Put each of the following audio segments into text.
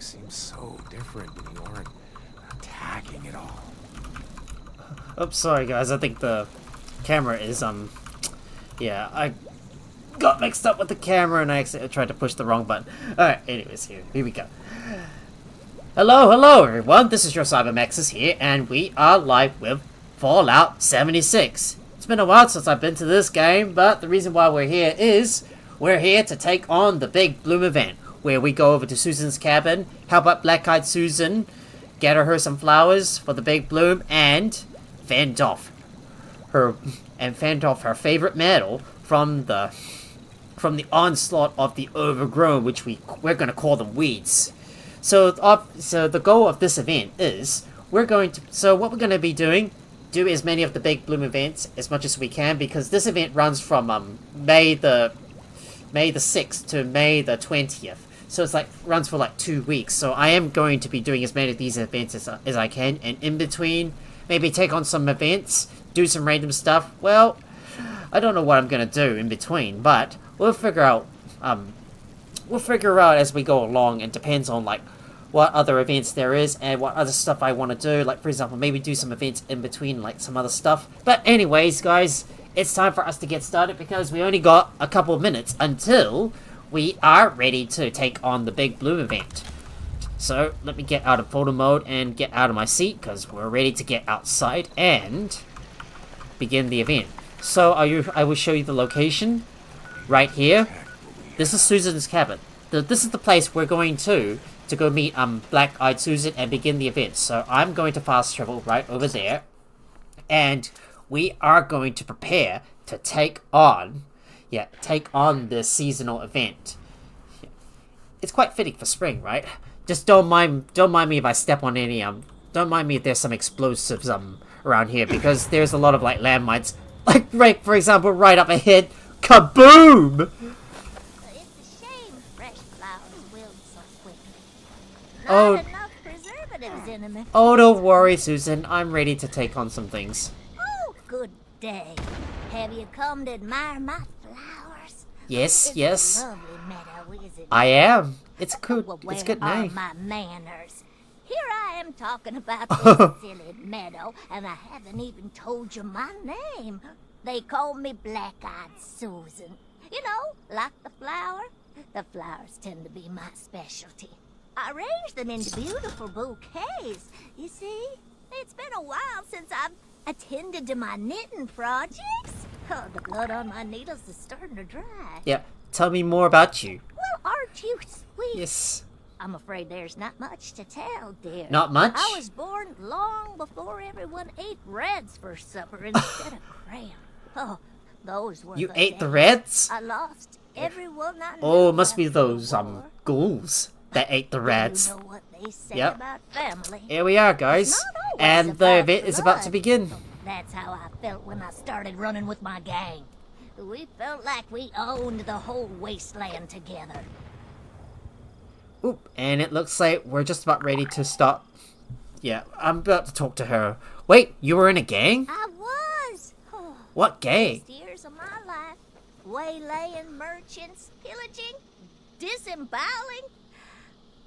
seems so different when you aren't attacking it all. Oops, sorry guys, I think the camera is, yeah, I got mixed up with the camera and I accidentally tried to push the wrong button. Alright, anyways, here we go. Hello everyone, this is your CyberMexus here, and we are live with Fallout 76. It's been a while since I've been to this game, but the reason why we're here is we're here to take on the Big Bloom event, where we go over to Susan's cabin, help out Black-Eyed Susan, get her some flowers for the Big Bloom, and fend off her favorite metal from the onslaught of the overgrown, which we're gonna call them weeds. So the goal of this event is what we're gonna be doing, do as many of the Big Bloom events as much as we can, because this event runs from May the 6th to May the 20th. So it's runs for 2 weeks. So I am going to be doing as many of these events as I can, and in between, maybe take on some events, do some random stuff. Well, I don't know what I'm gonna do in between, but we'll figure out as we go along. It depends on what other events there is and what other stuff I want to do. For example, maybe do some events in between, some other stuff. But anyways, guys, it's time for us to get started because we only got a couple of minutes until we are ready to take on the Big Bloom event. So let me get out of photo mode and get out of my seat because we're ready to get outside and begin the event. So I will show you the location right here. This is Susan's cabin. This is the place we're going to go meet Black-Eyed Susan and begin the event. So I'm going to fast travel right over there, and we are going to prepare to take on this seasonal event. It's quite fitting for spring, right? Just don't mind me if I step on any don't mind me if there's some explosives around here, because there's a lot of landmines. Right, for example, right up ahead. Kaboom! It's a shame fresh flowers wilt so quickly. Oh. Not enough preservatives in them. Oh, don't worry, Susan. I'm ready to take on some things. Oh, good day. Have you come to admire my flowers? Yes, It's yes. a lovely meadow, isn't it? I am. It's good. Well, It's where good are name. my manners? Here I am talking about this silly meadow, and I haven't even told you my name. They call me Black-Eyed Susan. You know, like the flower. The flowers tend to be my specialty. I arrange them into beautiful bouquets. You see, it's been a while since I've attended to my knitting projects. Oh, the blood on my needles is starting to dry. Yeah. Tell me more about you. Well, aren't you sweet? Yes. I'm afraid there's not much to tell, dear. Not much? I was born long before everyone ate reds for supper instead of crayons. Oh, those were You the ate the days. reds? I lost everyone I knew. Oh, it must be after the those war. ghouls that ate the reds. You know what they say Yep. about family. Here we are, guys. It's not always And the about event is about to blood. begin. That's how I felt when I started running with my gang. We felt like we owned the whole wasteland together. Oop, and it looks like we're just about ready to start. Yeah, I'm about to talk to her. Wait, you were in a gang? I was. Oh, What gang? best years of my life. Waylaying merchants, pillaging, disemboweling.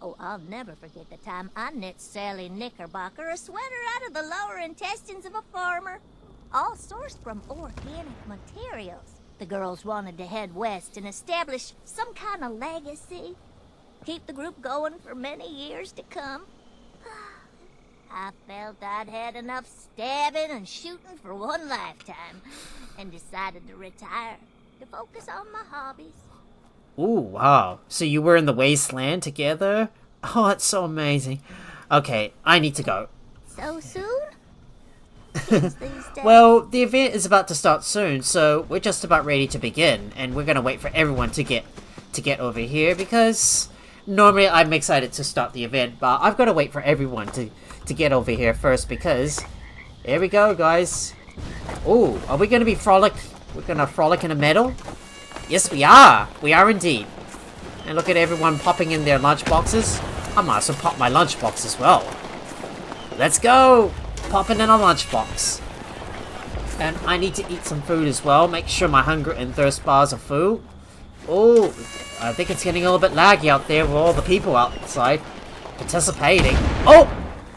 Oh, I'll never forget the time I knit Sally Knickerbocker a sweater out of the lower intestines of a farmer. All sourced from organic materials. The girls wanted to head west and establish some kind of legacy. Keep the group going for many years to come. I felt I'd had enough stabbing and shooting for one lifetime and decided to retire to focus on my hobbies. Ooh, wow. So you were in the wasteland together? Oh, that's so amazing. Okay, I need to go. So soon? Kids these days. Well, the event is about to start soon, so we're just about ready to begin, and we're gonna wait for everyone to get over here, because normally I'm excited to start the event, but I've got to wait for everyone to get over here first, because here we go, guys. Oh, are we gonna be we're gonna frolic in a meadow? Yes, we are. We are indeed. And look at everyone popping in their lunch boxes. I might as well pop my lunch box as well. Let's go! Popping in a lunchbox. And I need to eat some food as well. Make sure my hunger and thirst bars are full. Oh, I think it's getting a little bit laggy out there with all the people outside. participating. Oh!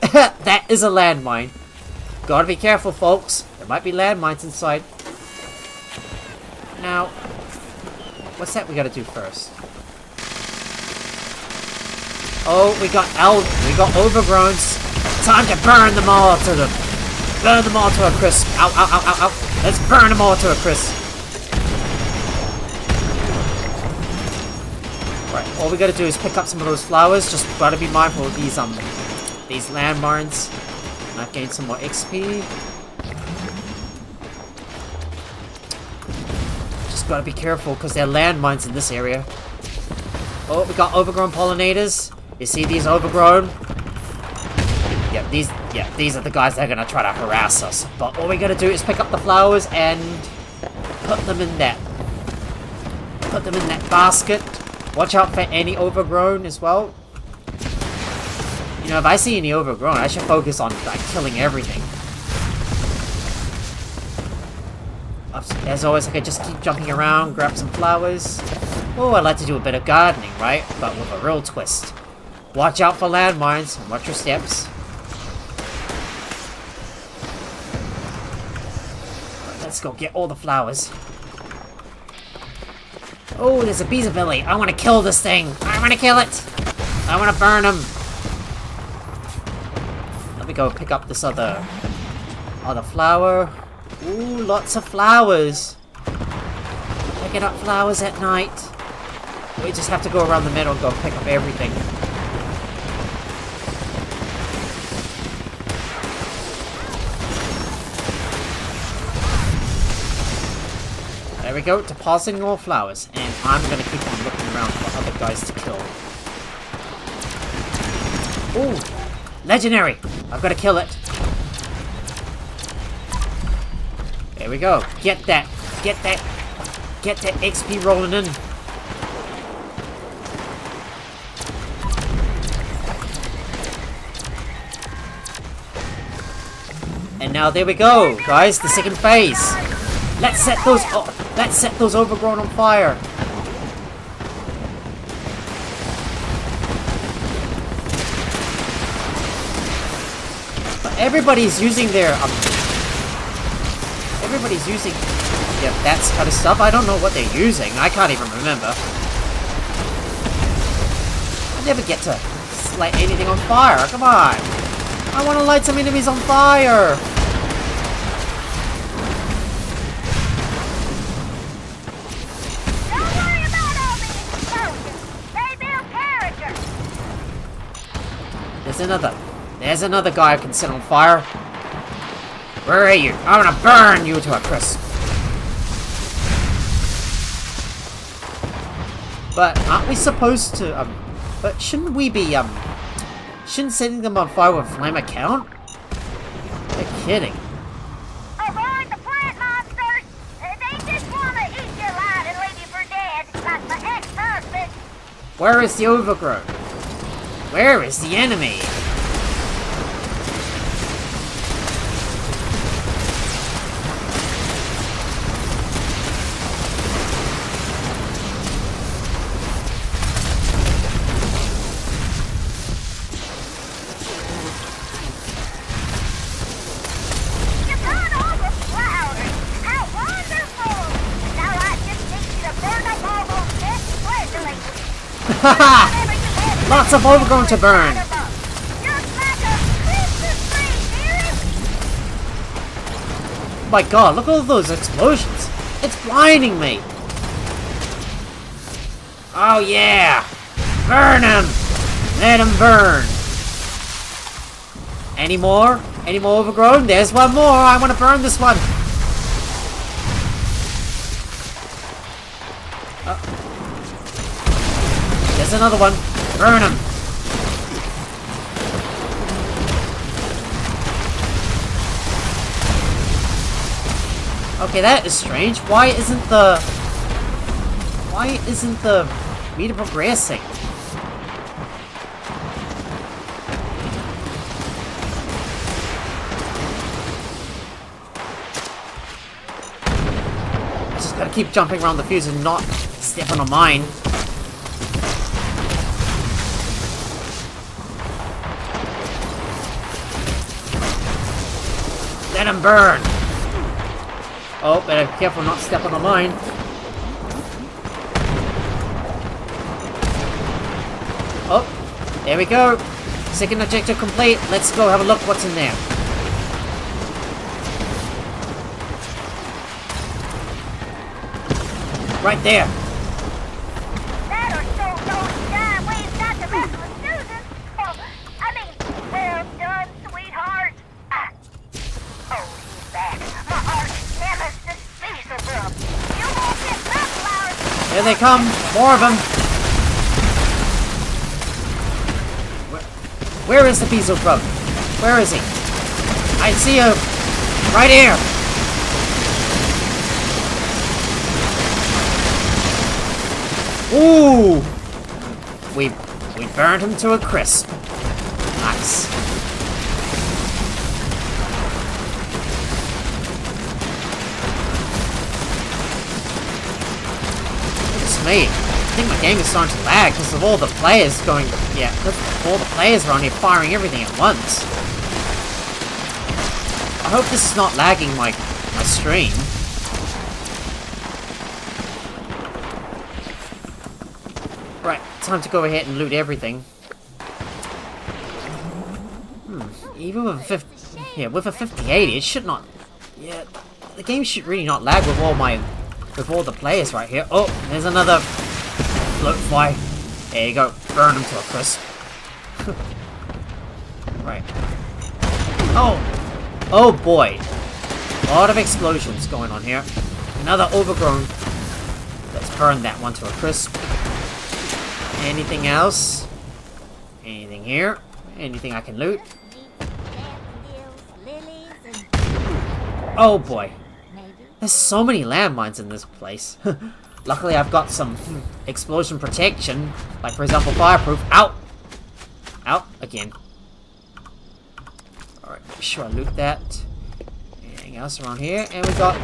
That is a landmine. Gotta be careful, folks. There might be landmines inside. Now, what's that we gotta do first? Oh, we got overgrowns. Time to burn them all to a crisp. Ow, ow, ow, ow, ow. Let's burn them all to a crisp. Right, all we gotta do is pick up some of those flowers. Just gotta be mindful of these landmines. Might gain some more XP. Just gotta be careful because there are landmines in this area. Oh, we got overgrown pollinators. You see these overgrown? These are the guys that are gonna try to harass us. But all we gotta do is pick up the flowers and put them in that basket. Watch out for any overgrown as well. You know, if I see any overgrown, I should focus on like killing everything. As always, I could just keep jumping around, grab some flowers. Oh, I'd like to do a bit of gardening, right? But with a real twist. Watch out for landmines and watch your steps. Let's go get all the flowers. Oh, there's a beezabilly. I want to kill this thing. I want to kill it. I want to burn him. Let me go pick up this other flower. Ooh, lots of flowers. Picking up flowers at night. We just have to go around the middle and go pick up everything. There we go, depositing all flowers, and I'm gonna keep on looking around for other guys to kill. Ooh, legendary! I've got to kill it. There we go. Get that XP rolling in. And now there we go, guys. The second phase. Let's set those overgrown on fire. But everybody's using that kind of stuff. I don't know what they're using. I can't even remember. I never get to light anything on fire. Come on. I want to light some enemies on fire. Don't worry about all the explosions. They build character. There's another guy who can set on fire. Where are you? I'm gonna burn you to a crisp. But aren't we supposed to, but shouldn't we be, shouldn't setting them on fire with flame count? You're kidding. Avoid the plant monsters. They just want to eat you alive and leave you for dead, like my ex-husband. Where is the overgrowth? Where is the enemy? Haha! Lots of overgrown to burn! My god, look at all those explosions! It's blinding me! Oh yeah! Burn him! Let him burn! Any more? Any more overgrown? There's one more! I want to burn this one! There's another one. Burn him. Okay, that is strange. Why isn't the meter progressing? I just gotta keep jumping around the fuse and not stepping on mine. Let him burn! Oh, better be careful not stepping on mine. Oh, there we go. Second objective complete. Let's go have a look what's in there. Right there. That or so goes down. We've got the rest of Susan. Oh, I mean, well done, sweetheart. Oh, he's back. My arch nemesis, Beelzebub. You won't get sunflowers. Here they come. More of them. Where is the Beelzebub? Where is he? I see him. Right here. Ooh! We burned him to a crisp. Nice. It's me. I think my game is starting to lag because of all the players going. Yeah, because all the players are on here firing everything at once. I hope this is not lagging my stream. Right, time to go ahead and loot everything. Even with a 5080, it should not. Yeah, the game should really not lag with all the players right here. Oh, there's another float fly. There you go, burn him to a crisp. Right. Oh boy, a lot of explosions going on here. Another overgrown. Let's burn that one to a crisp. Anything else? Anything here? Anything I can loot? Oh boy. There's so many landmines in this place. Luckily I've got some explosion protection. Like for example fireproof. Out! Out again. Alright, make sure I loot that. Anything else around here? And we got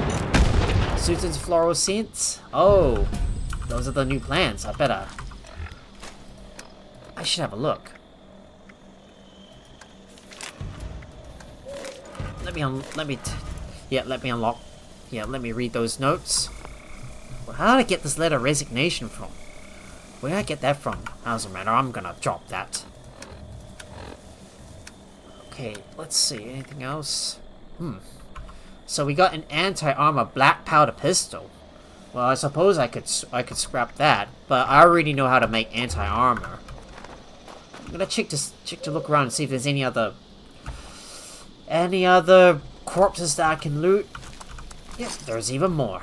Susan's floral scents. Oh, those are the new plants. I should have a look. Let me unlock. Yeah, let me read those notes. Well, how did I get this letter of resignation from? Where did I get that from? Doesn't matter, I'm gonna drop that. Okay, let's see, anything else? So we got an anti-armor black powder pistol. Well, I suppose I could scrap that, but I already know how to make anti-armor. I'm gonna check to look around and see if there's any other corpses that I can loot. Yep, there's even more.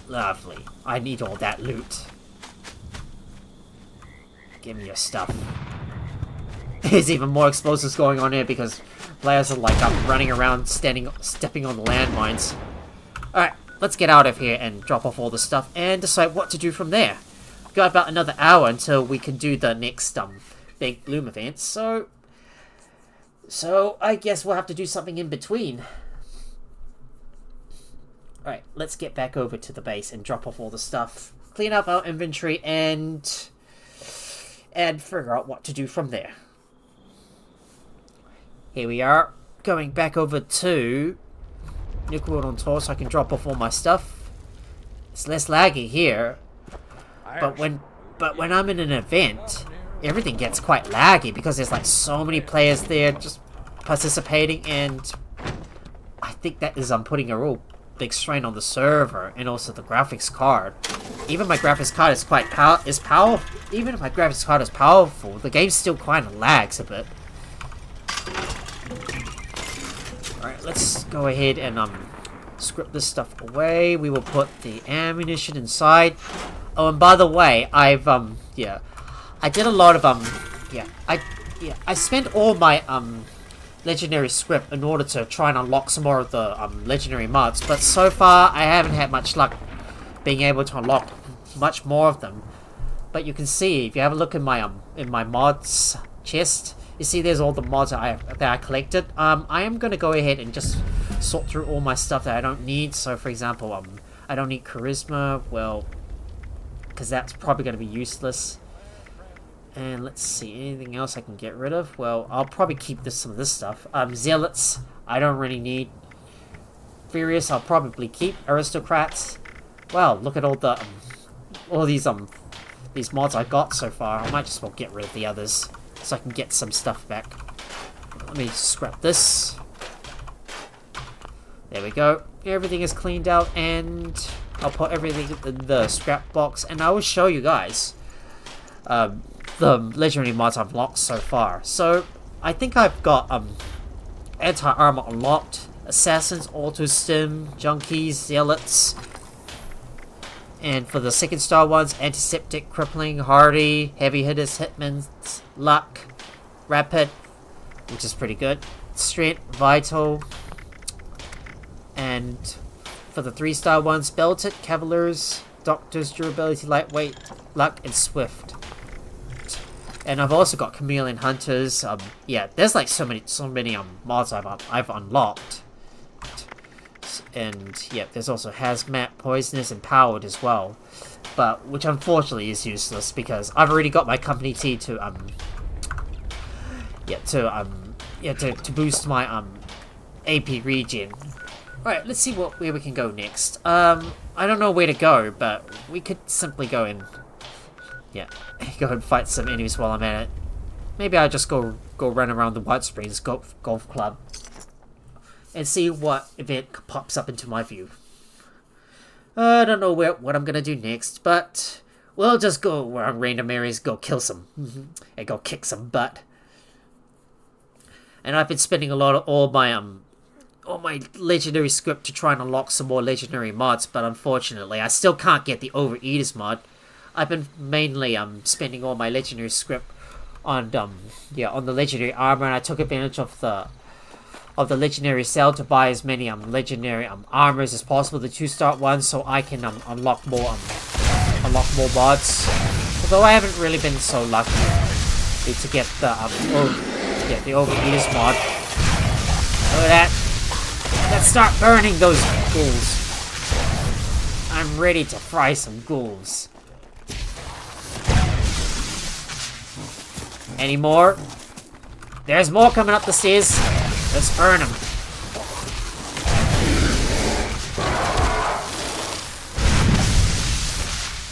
Lovely. I need all that loot. Give me your stuff. There's even more explosives going on here because players are like running around, stepping on the landmines. Alright, let's get out of here and drop off all the stuff and decide what to do from there. We've got about another hour until we can do the next big Bloom event, so I guess we'll have to do something in between. Alright, let's get back over to the base and drop off all the stuff. Clean up our inventory and figure out what to do from there. Here we are, going back over to Nuclear World on Tour so I can drop off all my stuff. It's less laggy here, but when I'm in an event, everything gets quite laggy because there's like so many players there just participating, and I think that is putting a real big strain on the server and also the graphics card. Even my graphics card is powerful. Even if my graphics card is powerful, the game still kind of lags a bit. Alright, let's go ahead and script this stuff away. We will put the ammunition inside. Oh, and by the way, I did a lot of I spent all my legendary script in order to try and unlock some more of the legendary mods, but so far I haven't had much luck being able to unlock much more of them. But you can see if you have a look in my mods chest, you see there's all the mods that I collected. I am going to go ahead and just sort through all my stuff that I don't need. So for example, I don't need charisma, well, because that's probably going to be useless. And let's see, anything else I can get rid of? Well, I'll probably keep some of this stuff. Zealots, I don't really need. Furious, I'll probably keep. Aristocrats, wow, look at all these mods I got so far. I might just well get rid of the others so I can get some stuff back. Let me scrap this. There we go. Everything is cleaned out, and I'll put everything in the scrap box, and I will show you guys the legendary mods I've unlocked so far. So I think I've got anti-armor unlocked, assassins, auto-stim, junkies, zealots, and for the second star ones, antiseptic, crippling, hardy, heavy hitters, hitmen, luck, rapid, which is pretty good, strength, vital, and for the 3-star ones, belted, cavaliers, doctors, durability, lightweight, luck, and swift. And I've also got chameleon hunters. Yeah, there's like so many mods I've unlocked. And yeah, there's also hazmat, poisonous, and powered as well, but which unfortunately is useless because I've already got my company T to boost my AP regen. Alright, let's see where we can go next. I don't know where to go, but we could simply go and fight some enemies while I'm at it. Maybe I'll just go run around the White Springs Golf Club and see what event pops up into my view. I don't know what I'm gonna do next, but we'll just go around random areas, go kill some, and go kick some butt. And I've been spending a lot of all my legendary script to try and unlock some more legendary mods, but unfortunately I still can't get the Overeaters mod. I've been mainly spending all my legendary script on the legendary armor, and I took advantage of the legendary sale to buy as many legendary armors as possible, the 2-star ones, so I can unlock more mods. Although I haven't really been so lucky to get the Overeaters mod. Look at that. Let's start burning those ghouls. I'm ready to fry some ghouls. Any more? There's more coming up the stairs. Let's burn them.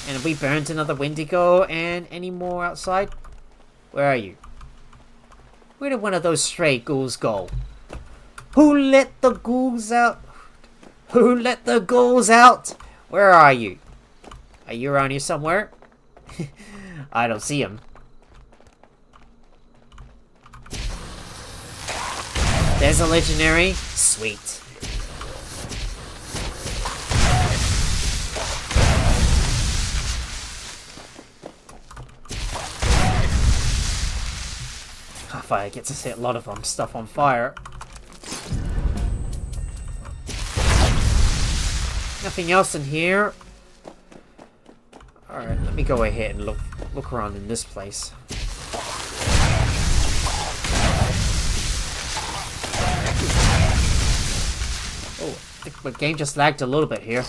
And we burnt another Wendigo, and any more outside? Where are you? Where did one of those stray ghouls go? Who let the ghouls out? Who let the ghouls out? Where are you? Are you around here somewhere? I don't see him. There's a legendary. Sweet. If I get to set a lot of stuff on fire. Nothing else in here. Alright, let me go ahead and look around in this place. Oh, I think my game just lagged a little bit here.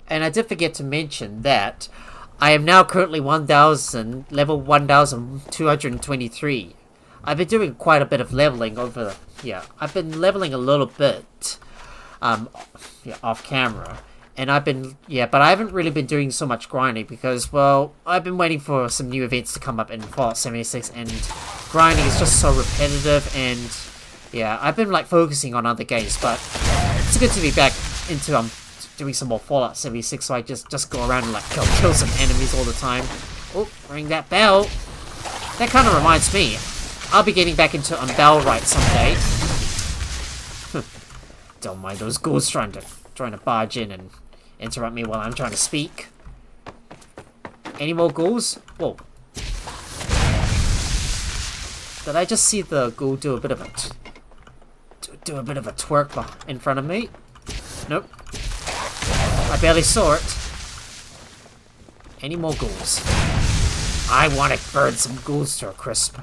And I did forget to mention that I am now currently level 1223. I've been doing quite a bit of leveling I've been leveling a little bit off camera. And but I haven't really been doing so much grinding because, well, I've been waiting for some new events to come up in Fallout 76, and grinding is just so repetitive, and yeah, I've been focusing on other games, but it's good to be back into doing some more Fallout 76, so I just go around and kill some enemies all the time. Oh, ring that bell. That kind of reminds me, I'll be getting back into Bell Right someday. Don't mind those ghouls trying to barge in and interrupt me while I'm trying to speak. Any more ghouls? Whoa. Did I just see the ghoul do a bit of a twerk in front of me? Nope. I barely saw it. Any more ghouls? I want to burn some ghouls to a crisp.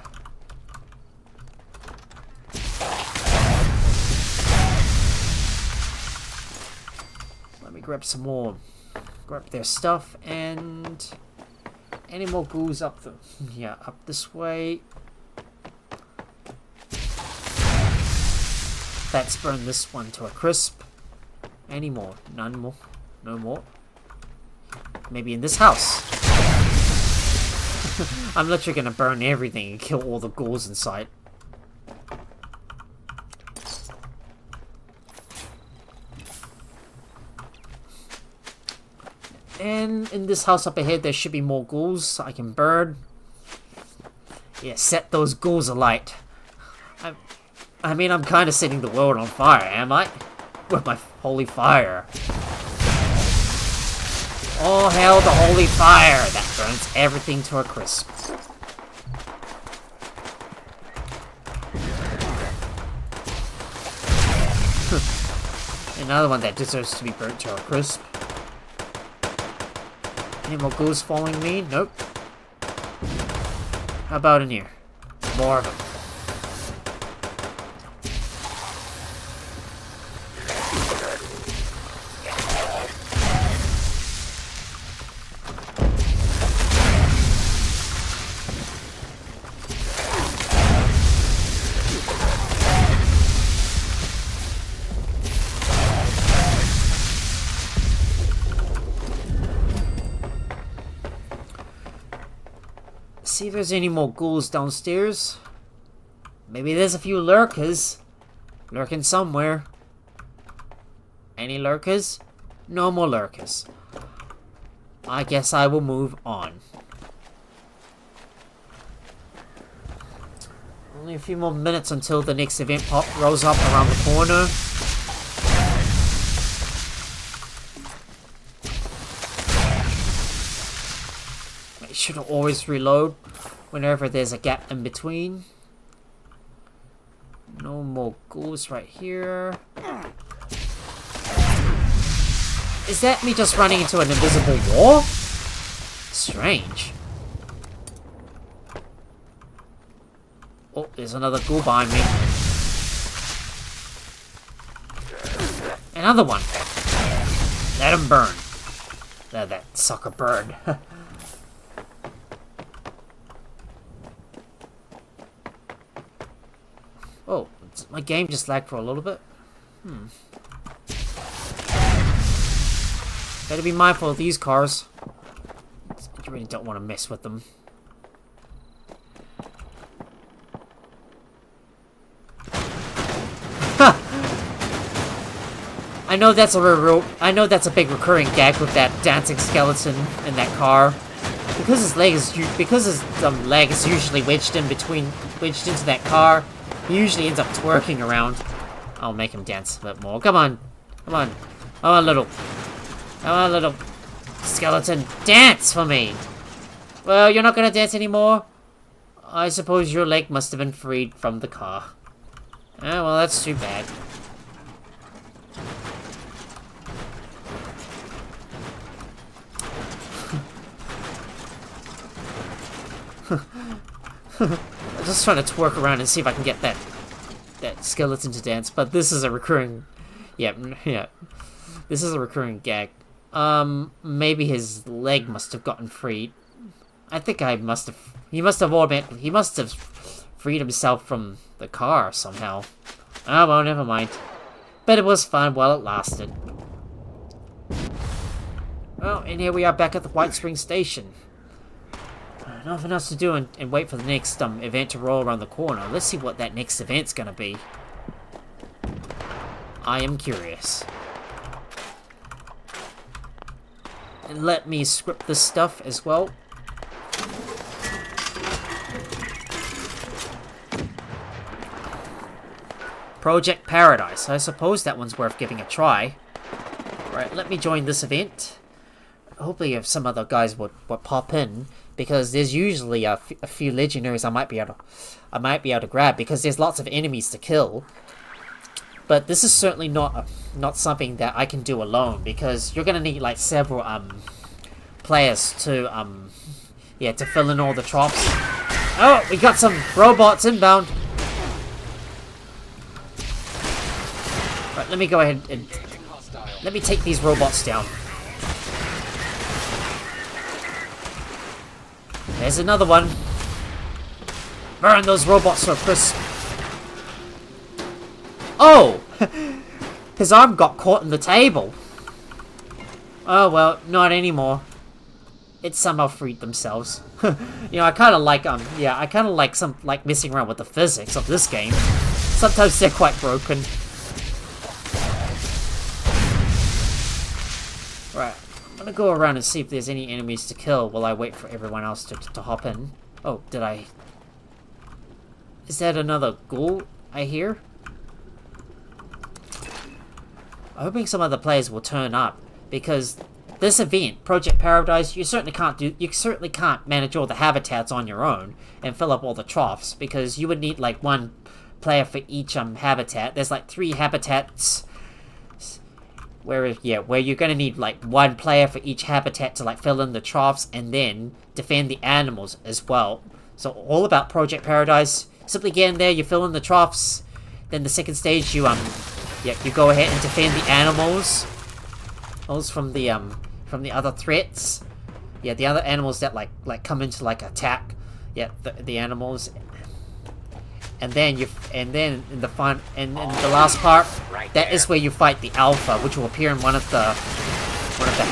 grab some more. Grab their stuff and any more ghouls up the up this way. Let's burn this one to a crisp. Any more? None more. No more. Maybe in this house. I'm literally gonna burn everything and kill all the ghouls in sight. And in this house up ahead, there should be more ghouls I can burn. Yeah, set those ghouls alight. I mean, I'm kind of setting the world on fire, am I? With my holy fire. Oh, hail the holy fire that burns everything to a crisp. Another one that deserves to be burnt to a crisp. Any more ghouls following me? Nope. How about in here? More of them. See if there's any more ghouls downstairs. Maybe there's a few lurkers lurking somewhere. Any lurkers? No more lurkers. I guess I will move on. Only a few more minutes until the next event rolls up around the corner. Should always reload whenever there's a gap in between. No more ghouls right here. Is that me just running into an invisible wall? Strange. Oh, there's another ghoul behind me. Another one. Let him burn. That sucker bird. Oh, my game just lagged for a little bit. Better be mindful of these cars. You really don't want to mess with them. I know that's a big recurring gag with that dancing skeleton in that car. Because his leg is usually wedged into that car. He usually ends up twerking around. I'll make him dance a bit more. Come on. Come on. Oh, little skeleton. Dance for me. Well, you're not gonna dance anymore? I suppose your leg must have been freed from the car. Oh, well, that's too bad. I'm just trying to twerk around and see if I can get that skeleton to dance, but this is a recurring... Yeah. This is a recurring gag. Maybe his leg must have gotten freed. I think he must have freed himself from the car somehow. Oh, well, never mind. But it was fun while it lasted. Well, and here we are back at the White Spring Station. Nothing else to do and wait for the next event to roll around the corner. Let's see what that next event's gonna be. I am curious. And let me script this stuff as well. Project Paradise. I suppose that one's worth giving a try. Right, let me join this event. Hopefully if some other guys would pop in, because there's usually a few legendaries I might be able to grab, because there's lots of enemies to kill. But this is certainly not something that I can do alone, because you're gonna need like several players to to fill in all the drops. Oh, we got some robots inbound. Right, let me go ahead and Let me take these robots down. There's another one. Burn those robots so crisp. Oh! His arm got caught in the table. Oh well, not anymore. It somehow freed themselves. You know, I kind of like yeah, I kind of like messing around with the physics of this game. Sometimes they're quite broken. Right, I'm gonna go around and see if there's any enemies to kill while I wait for everyone else to hop in. Oh, did I? Is that another ghoul I hear? I'm hoping some other players will turn up, because this event, Project Paradise, you certainly can't manage all the habitats on your own and fill up all the troughs, because you would need like one player for each habitat. There's like 3 habitats where you're gonna need like one player for each habitat to like fill in the troughs and then defend the animals as well. So all about Project Paradise. Simply get in there, you fill in the troughs, then the second stage you you go ahead and defend the animals. Those from the other threats. Yeah, the other animals that like come into like attack. Yeah, the animals. And then in the last part, that is where you fight the alpha, which will appear in one of the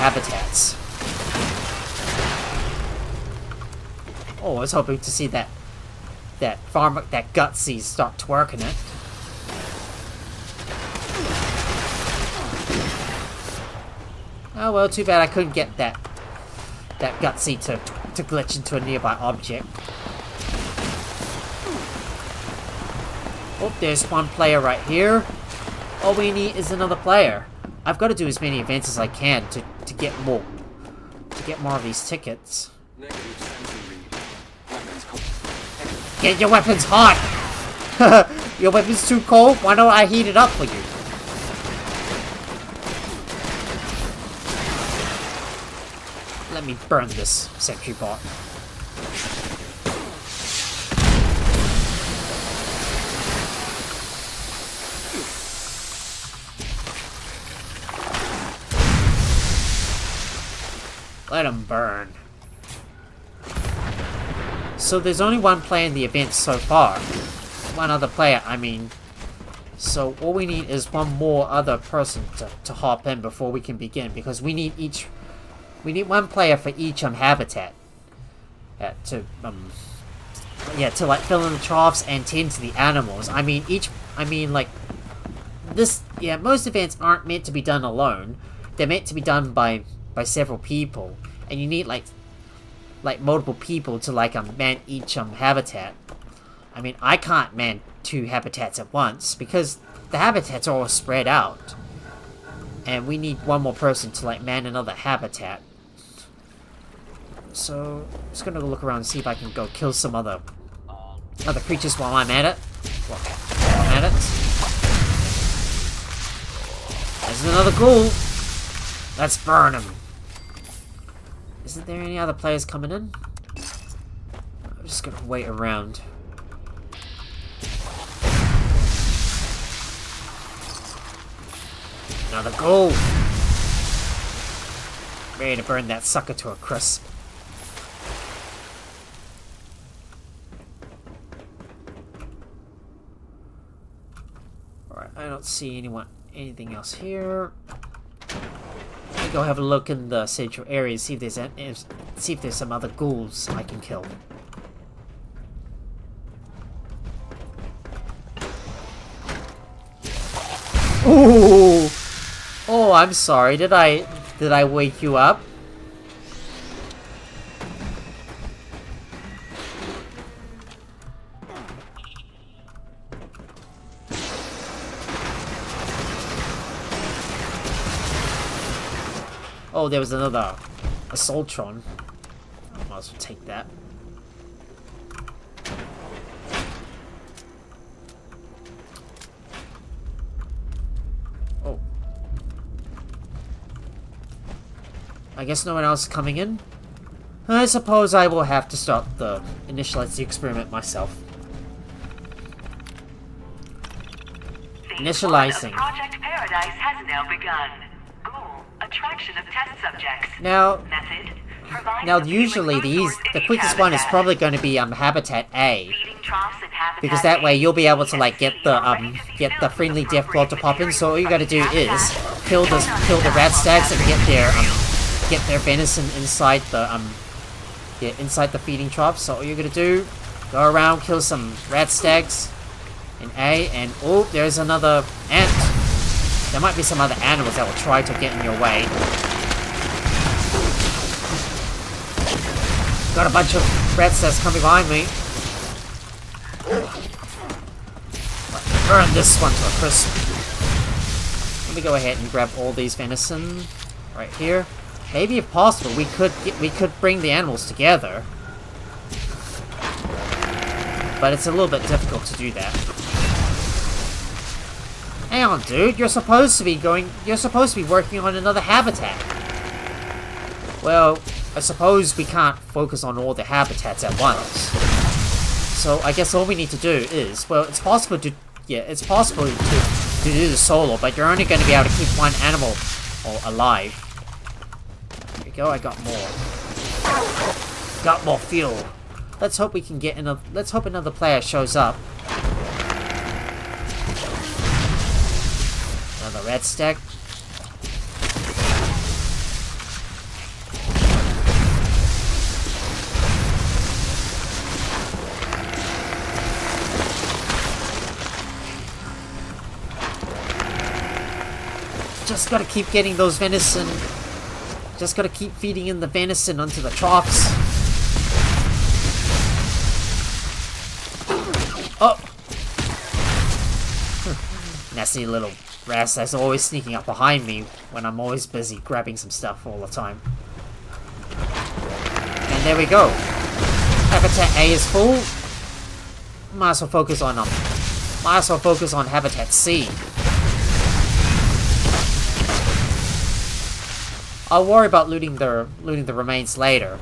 habitats. Oh, I was hoping to see that Gutsy start twerking it. Oh well, too bad I couldn't get that Gutsy to glitch into a nearby object. Oh, there's one player right here. All we need is another player. I've got to do as many events as I can to get more of these tickets. Get your weapons hot! Your weapon's too cold? Why don't I heat it up for you? Let me burn this sentry bot. Let him burn. So there's only one player in the event so far. One other player, I mean. So all we need is one more other person to hop in before we can begin, because we need one player for each habitat. To like fill in the troughs and tend to the animals. Most events aren't meant to be done alone. They're meant to be done by several people, and you need like multiple people to man each habitat. I mean, I can't man 2 habitats at once because the habitats are all spread out, and we need one more person to man another habitat. So I'm just gonna look around and see if I can go kill some other creatures while I'm at it. There's another ghoul. Let's burn him. Isn't there any other players coming in? I'm just gonna wait around. Another ghoul. Ready to burn that sucker to a crisp. Alright, I don't see anything else here. Let me go have a look in the central area, see if there's some other ghouls I can kill. Ooh! Oh, I'm sorry. Did I wake you up? Oh, there was another Assaultron. I might as well take that. Oh. I guess no one else is coming in? I suppose I will have to initialize the experiment myself. Initializing. Project Paradise has now begun. subtraction of test subjects. Now, Method. Provide now a usually few the quickest one is probably going to be habitat A, feeding troughs at habitat because that way A, you'll be able to like B, get and C are ready the to be get the filled friendly with death blood to pop in. So all you got to do appropriate is habitat. kill the rat stags and get their venison inside the inside the feeding trough. So all you're gonna do, go around, kill some rat stags in A, and oh, there's another ant. There might be some other animals that will try to get in your way. Got a bunch of rat stags coming behind me. Burn this one to a crisp. Let me go ahead and grab all these venison right here. Maybe if possible, we could bring the animals together. But it's a little bit difficult to do that. Hang on, dude, you're supposed to be working on another habitat. Well, I suppose we can't focus on all the habitats at once. So I guess all we need to do is, well, it's possible to do this solo, but you're only going to be able to keep one animal alive. There we go, I got more. Got more fuel. Let's hope we can get another. Let's hope another player shows up. Another red stack. Just gotta keep getting those venison. Just gotta keep feeding in the venison onto the troughs. Oh! Nasty little rats that's always sneaking up behind me when I'm always busy grabbing some stuff all the time. And there we go. Habitat A is full. Might as well focus on Habitat C. I'll worry about looting the remains later.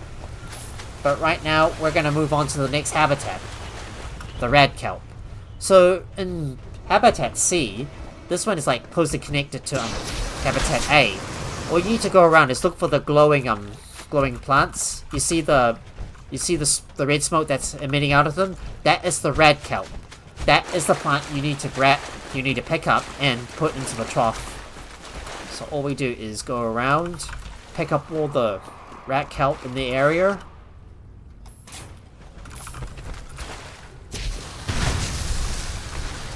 But right now, we're gonna move on to the next habitat. The red kelp. So, in Habitat C, this one is like closely connected to Habitat A. All you need to go around is look for the glowing plants. You see the red smoke that's emitting out of them? That is the red kelp. That is the plant you need to pick up and put into the trough. So all we do is go around, pick up all the rat kelp in the area.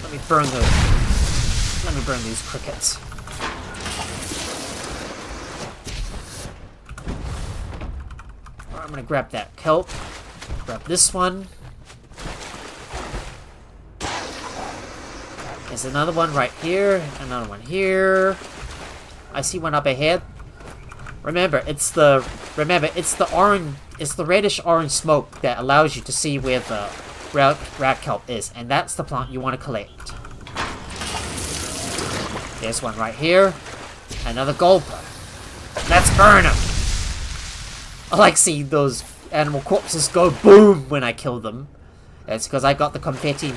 Let me burn these crickets. Alright, I'm gonna grab that kelp. Grab this one. There's another one right here. Another one here. I see one up ahead. Remember, it's the reddish orange smoke that allows you to see where the rat kelp is, and that's the plant you want to collect. There's one right here. Another gulper. Let's burn them. I like seeing those animal corpses go boom when I kill them. That's because I got the confetti.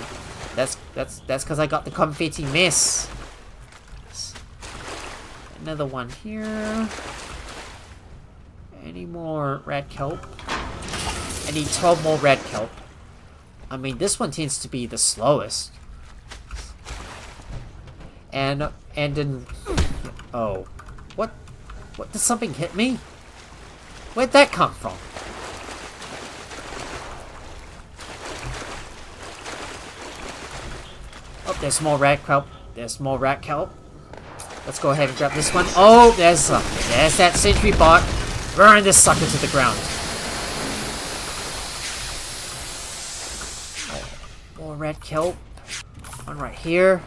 That's because I got the confetti mess. Another one here. Any more red kelp? I need 12 more red kelp. I mean, this one tends to be the slowest. And in... Oh. What? What? Did something hit me? Where'd that come from? Oh, there's more red kelp. There's more rat kelp. Let's go ahead and grab this one. Oh, there's that sentry bot. Burn this sucker to the ground. Oh, more red kelp. One right here.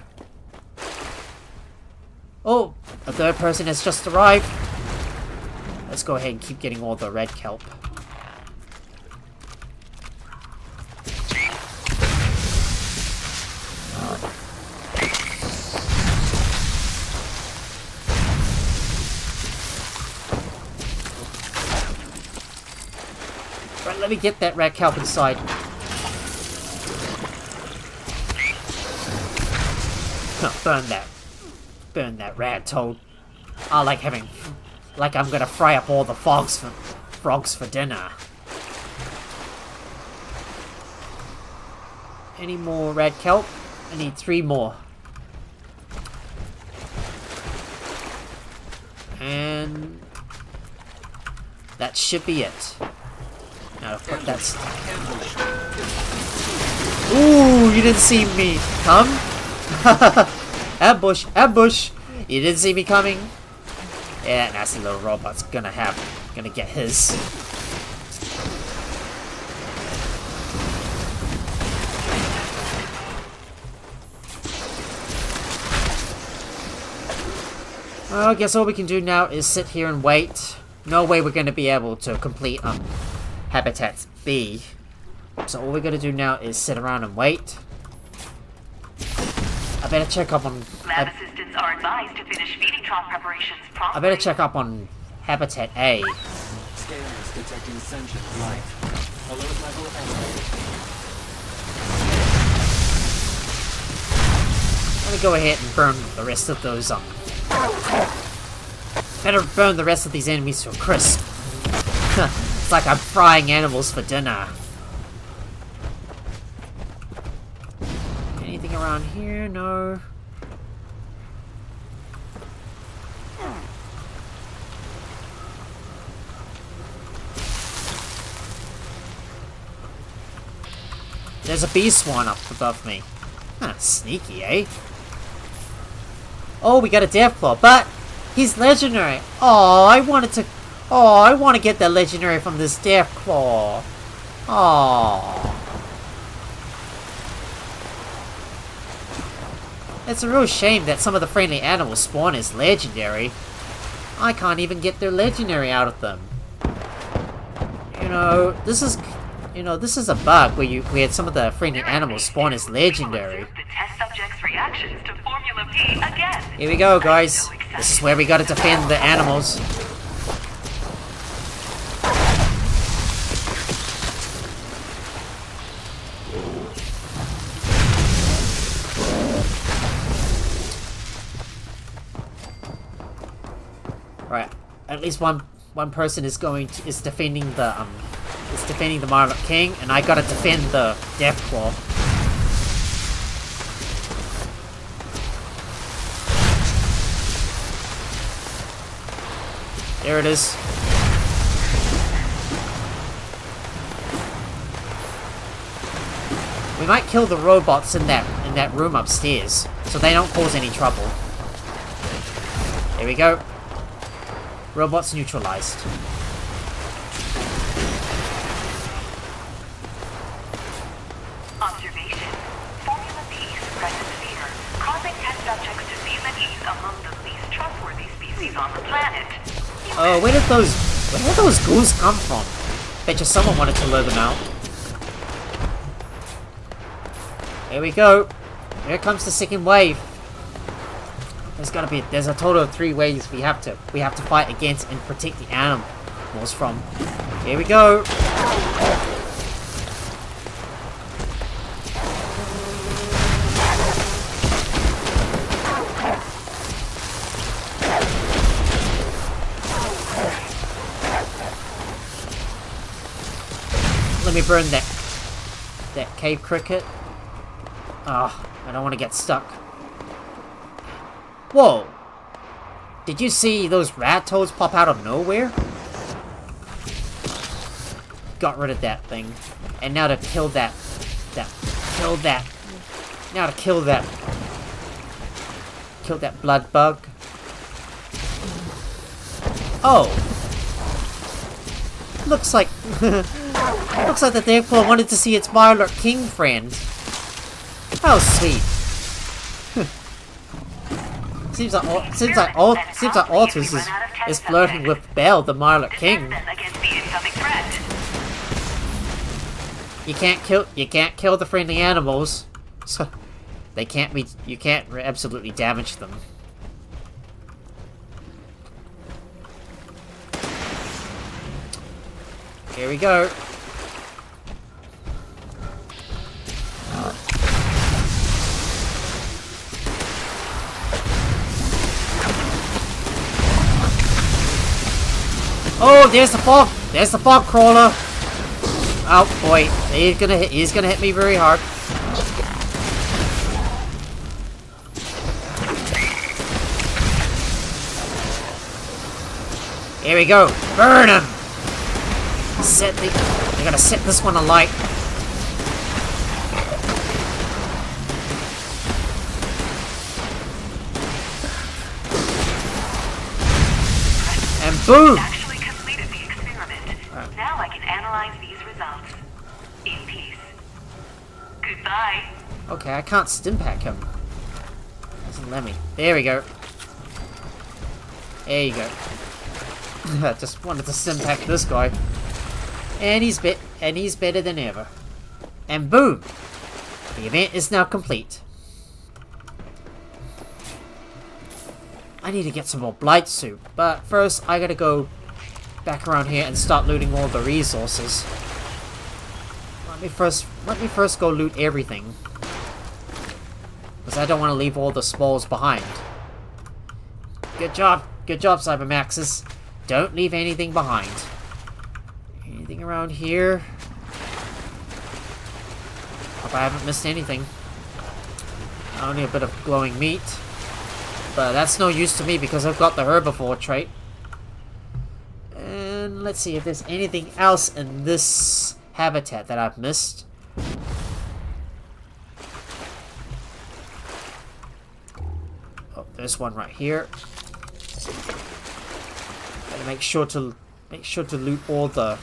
Oh, a third person has just arrived. Let's go ahead and keep getting all the red kelp. Right, let me get that red kelp inside. No, burn that. Burn that rat toad. I like having like I'm gonna fry up all the frogs for dinner. Any more red kelp? I need 3 more. And that should be it. Now put that. Ooh, you didn't see me come? Ambush, ambush! You didn't see me coming? Yeah, nasty little robot's gonna get his. Well, I guess all we can do now is sit here and wait. No way we're gonna be able to complete Habitat B. So all we're gonna do now is sit around and wait. I better check up on. Lab assistants are advised to finish feeding trough preparations promptly. I better check up on Habitat A. Scanners detecting sentient life. Alert level elevated. Let me go ahead and burn the rest of those better burn the rest of these enemies to a crisp. It's like I'm frying animals for dinner. Anything around here? No. There's a bee swan up above me. Huh, sneaky, eh? Oh, we got a Deathclaw, but he's legendary. Oh, I want to get that legendary from this Deathclaw. Oh. It's a real shame that some of the friendly animals spawn as legendary. I can't even get their legendary out of them. This is a bug where some of the friendly animals spawn as legendary. The test subject's reactions to Formula P again. Here we go, guys. This is where we gotta defend the animals. Right. At least one person is defending the Marlot King, and I gotta defend the Deathclaw. There it is. We might kill the robots in that room upstairs, so they don't cause any trouble. There we go. Robots neutralized. Observation. Formula P suppresses fear, causing test subjects to feel at ease among the least trustworthy species on the planet. Oh, where did those ghouls come from? Bet you someone wanted to lure them out. Here we go. Here comes the second wave. There's a total of 3 waves we have to fight against and protect the animals from. Here we go. Let me burn that cave cricket. Ah, I don't want to get stuck. Whoa! Did you see those rat toads pop out of nowhere? Got rid of that thing. And now to kill that blood bug. Oh! Looks like the Deathclaw wanted to see its Marlot King friend. How sweet. Seems like Altus is flirting with Belle, the Marlot King. You can't kill the friendly animals, so you can't absolutely damage them. Here we go. there's the fog! There's the fog crawler! Oh boy, he's gonna hit me very hard. Here we go! Burn him! I gotta set this one alight. And boom! Actually completed the experiment. Now I can analyze these results. In peace. Goodbye. Okay, I can't stimpack him. Doesn't let me. There we go. There you go. Just wanted to stimpack this guy. And he's better than ever. And boom! The event is now complete. I need to get some more blight soup, but first I gotta go back around here and start looting all the resources. Let me first go loot everything, because I don't want to leave all the spoils behind. Good job, Cybermaxes. Don't leave anything behind. Anything around here? Hope I haven't missed anything. Only a bit of glowing meat. But that's no use to me because I've got the herbivore trait. And let's see if there's anything else in this habitat that I've missed. Oh, there's one right here. Gotta make sure to loot all the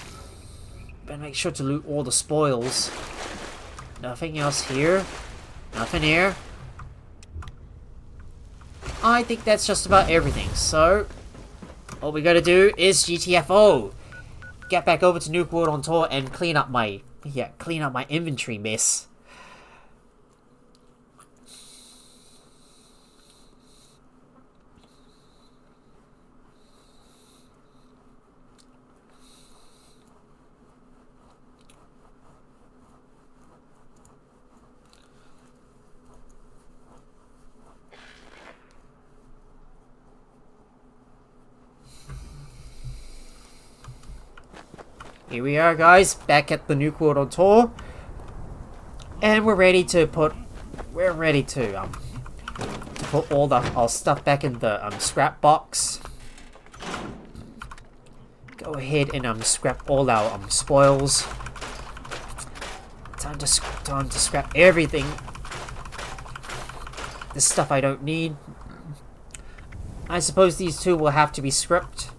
spoils. Nothing else here. Nothing here. I think that's just about everything, so all we gotta do is GTFO. Get back over to Nuke World on tour and clean up my inventory mess. Here we are, guys, back at the Nuke World on tour, and we're ready to put all our stuff back in the scrap box. Go ahead and scrap all our spoils. Time to scrap everything. This stuff I don't need. I suppose these two will have to be scrapped.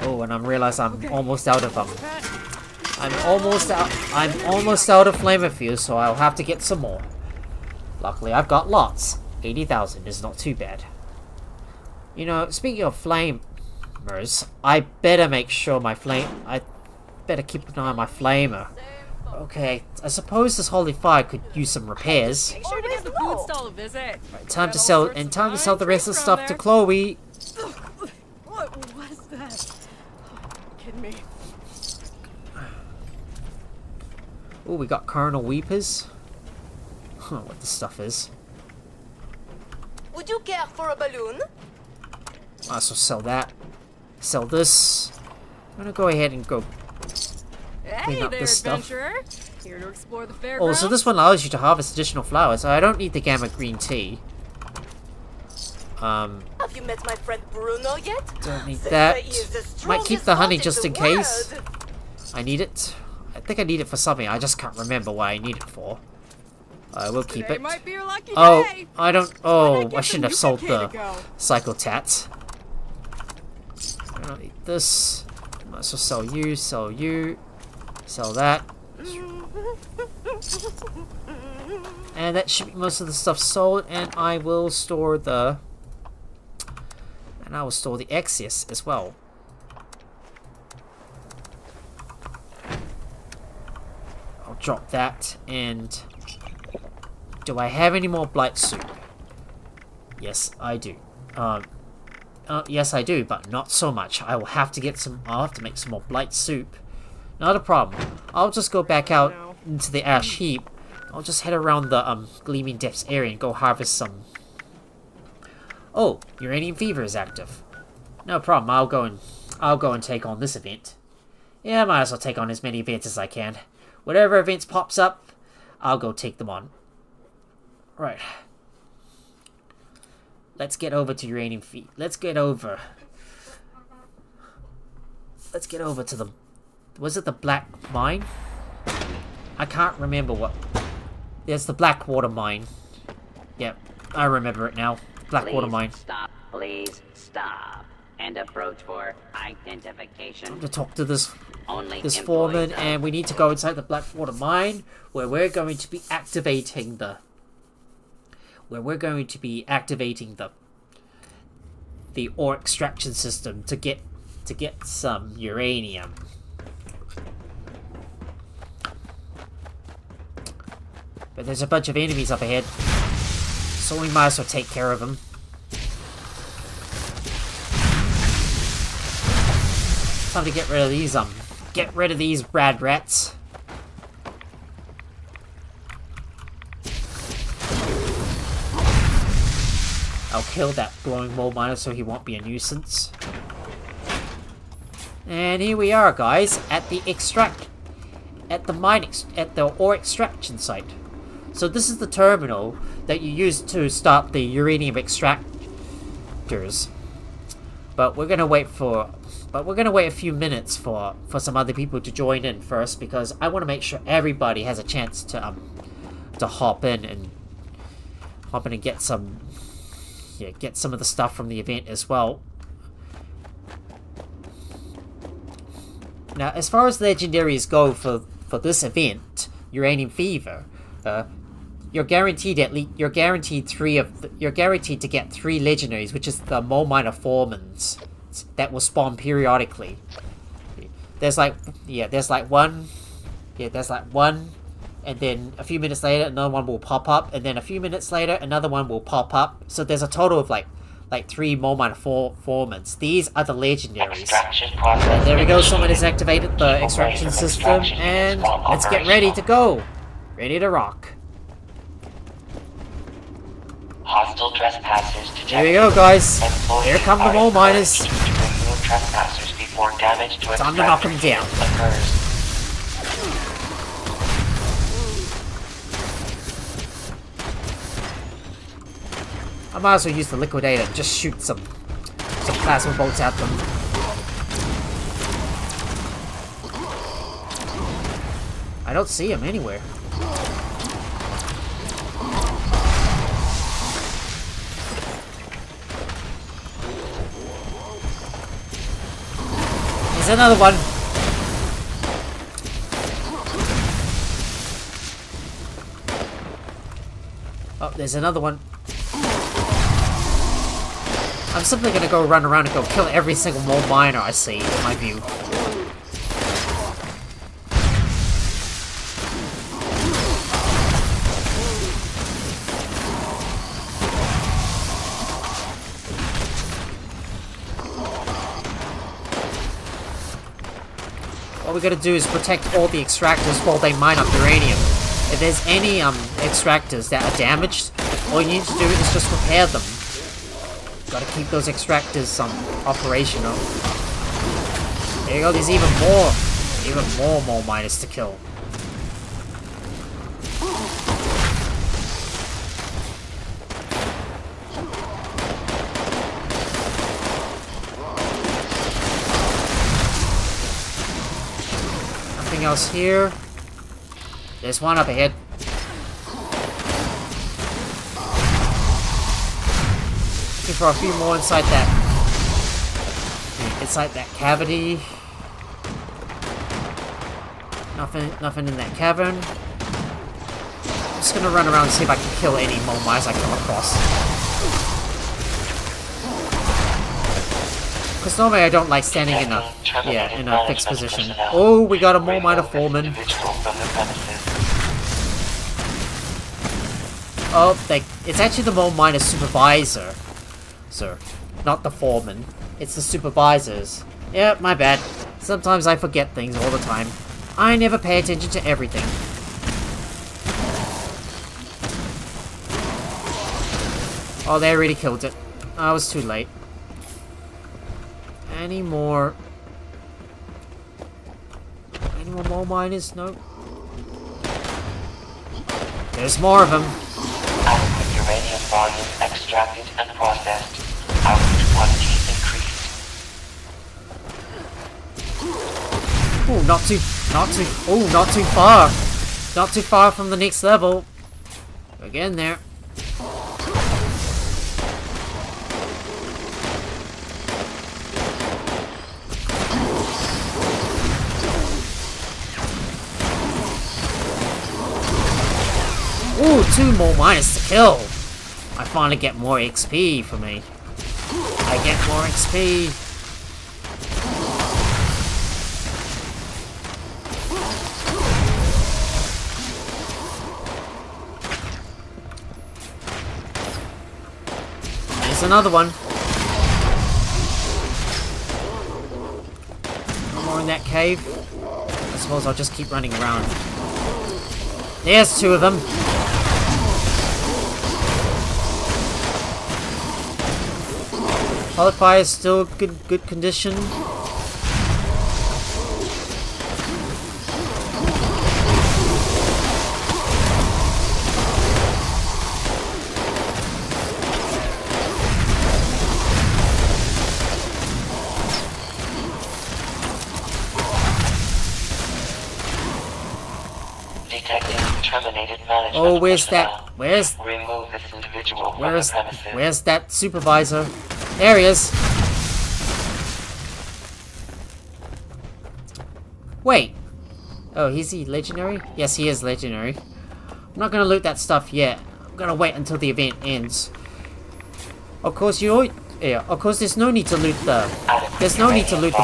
Oh, and I realize I'm almost out of them. I'm almost out of flamer fuse, so I'll have to get some more. Luckily, I've got lots. 80,000 is not too bad. You know, speaking of flamers, I better make sure I better keep an eye on my flamer. Okay, I suppose this holy fire could use some repairs. Make sure to give the food stall a visit. Right, time to sell the rest of the stuff to Chloe. What was that? Kidding me. Oh, we got Carnal Weepers. Huh, what this stuff is. Would you care for a balloon? Might as well sell that. Sell this. I'm gonna go ahead and go clean Hey up there, this stuff. adventurer. Here to explore the Oh, fairgrounds. so this one allows you to harvest additional flowers. I don't need the gamma green tea. Have you met my friend Bruno yet? Don't need They that. say he is the Might keep strongest the honey dog in just the in case. world. I need it. I think I need it for something. I just can't remember what I need it for. I will keep Today it. might be your lucky Oh, day. I don't. Why'd Oh, give I shouldn't have the sold Yucca the kid a go? Psychotat. I don't need this. Might as well sell you, sell that. And that should be most of the stuff sold, and I will store the excess as well. I'll drop that. And do I have any more blight soup? Yes, I do. Yes, I do, but not so much. I will have to get some. I'll have to make some more blight soup. Not a problem. I'll just go back out into the ash heap. I'll just head around the Gleaming Depths area and go harvest some. Oh, uranium fever is active. No problem. I'll go and take on this event. Yeah, I might as well take on as many events as I can. Whatever events pops up, I'll go take them on. Right. Let's get over to Uranium Feet. Let's get over to the... Was it the Black Mine? I can't remember what... There's the Blackwater Mine. Yep, I remember it now. Blackwater Mine. Stop, please stop. And approach for identification. To talk to this Only foreman, employees of- and we need to go inside the Blackwater Mine, where we're going to be activating the ore extraction system to get some uranium. But there's a bunch of enemies up ahead, so we might as well take care of them. Time to get rid of these rad rats. I'll kill that glowing mole miner so he won't be a nuisance. And here we are, guys, at the ore extraction site. So this is the terminal that you use to start the uranium extractors. But we're gonna wait a few minutes for some other people to join in first, because I want to make sure everybody has a chance to hop in and get some of the stuff from the event as well. Now, as far as legendaries go for this event, Uranium Fever, you're guaranteed to get 3 legendaries, which is the mole miner foremans that will spawn periodically. There's like one, and then a few minutes later another one will pop up, and then a few minutes later another one will pop up. So there's a total of like 3 mole miner formans. These are the legendaries. And there we go, someone has activated the extraction system, and let's get ready to go. Ready to rock. Hostile trespassers detected. Here we go, guys. Here come the mole miners. To remove trespassers before damage to Time to knock them down. occurs. I might as well use the liquidator and just shoot some plasma bolts at them. I don't see him anywhere. There's another one. Oh, there's another one. I'm simply gonna go run around and go kill every single mole miner I see, in my view. What we gotta do is protect all the extractors while they mine up uranium. If there's any extractors that are damaged, all you need to do is just repair them. Gotta keep those extractors operational. There you go, there's even more mole miners to kill. Nothing else here. There's one up ahead. Looking for a few more inside that cavity. Nothing in that cavern. I'm just gonna run around and see if I can kill any mole miners I come across. Because normally I don't like standing in a fixed position. Oh, we got a mole miner foreman. Oh, it's actually the mole miner supervisor. Sir, not the foreman. It's the supervisors. Yeah, my bad. Sometimes I forget things all the time. I never pay attention to everything. Oh, they already killed it. I was too late. Any more mole miners? Nope. There's more of them. Adequate uranium volume extracted and processed. Output quantity increased. Oh, not too far. Not too far from the next level. We're getting there. Ooh, 2 more miners to kill. I finally get more XP for me. I get more XP. There's another one. No more in that cave. I suppose I'll just keep running around. There's 2 of them. Qualify is still good condition. Detecting terminated management. Oh, where's that? personnel. Remove this individual from the premises. Where's that supervisor? There he is. Wait. Oh, is he legendary? Yes, he is legendary. I'm not gonna loot that stuff yet. I'm gonna wait until the event ends. Of course, of course, there's no need to loot the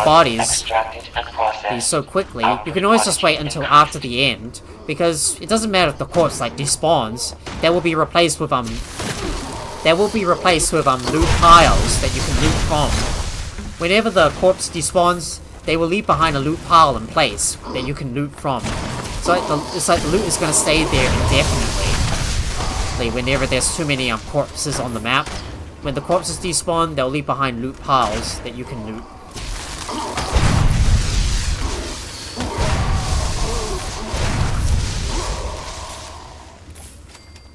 bodies Extracted and processed. so quickly. You can always just wait until after the end, because it doesn't matter if the corpse like despawns. They will be replaced with loot piles that you can loot from. Whenever the corpse despawns, they will leave behind a loot pile in place that you can loot from. So it's like the loot is gonna stay there indefinitely. Like whenever there's too many corpses on the map, when the corpses despawn, they'll leave behind loot piles that you can loot.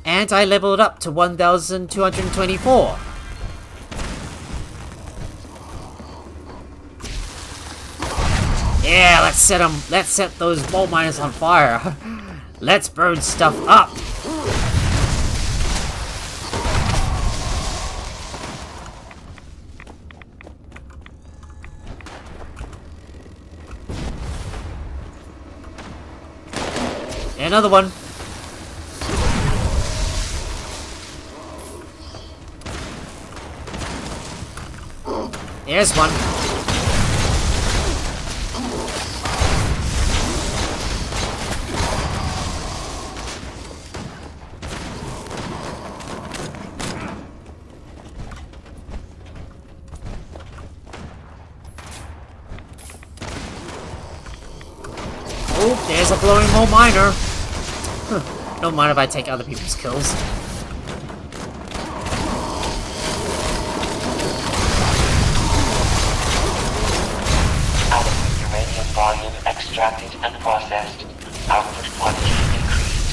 And I leveled up to 1,224. Yeah, let's set those mole miners on fire. Let's burn stuff up. Another one. There's one. Oh, there's a glowing mole miner. Don't mind if I take other people's kills. Adequate uranium volume extracted and processed. Output quantity increased.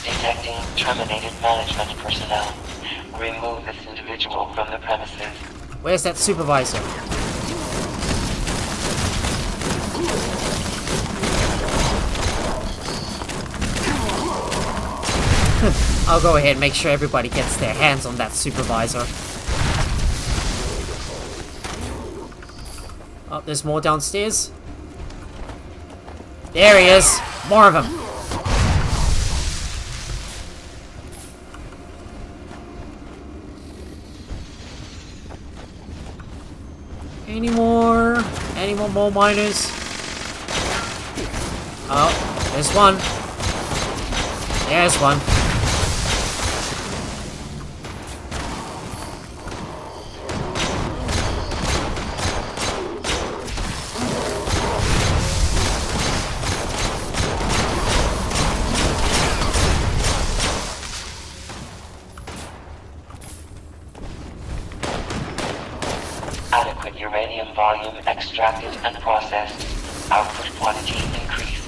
Detecting terminated management personnel. Remove this individual from the premises. Where's that supervisor? I'll go ahead and make sure everybody gets their hands on that supervisor. Oh, there's more downstairs. There he is! More of them! Any more mole miners? Oh, there's one. There's one. volume extracted and processed. Output quantity increased.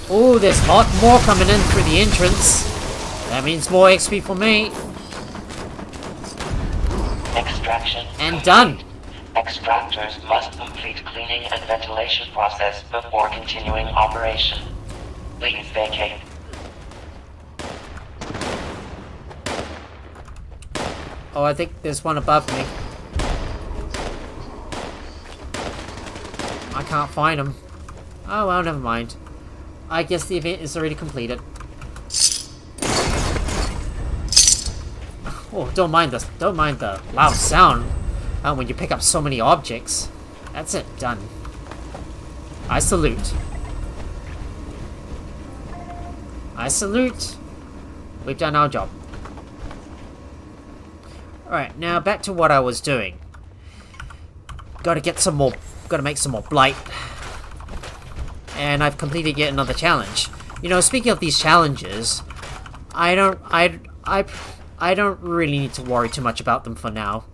Oh, there's a lot more coming in through the entrance. That means more XP for me. Extraction And complete. done. Extractors must complete cleaning and ventilation process before continuing operation. Please vacate. Oh, I think there's one above me. I can't find him. Oh, well, never mind. I guess the event is already completed. Oh, don't mind the loud sound when you pick up so many objects. That's it, done. I salute. I salute. We've done our job. Alright, now back to what I was doing. Gotta make some more blight. And I've completed yet another challenge. You know, speaking of these challenges, I don't really need to worry too much about them for now.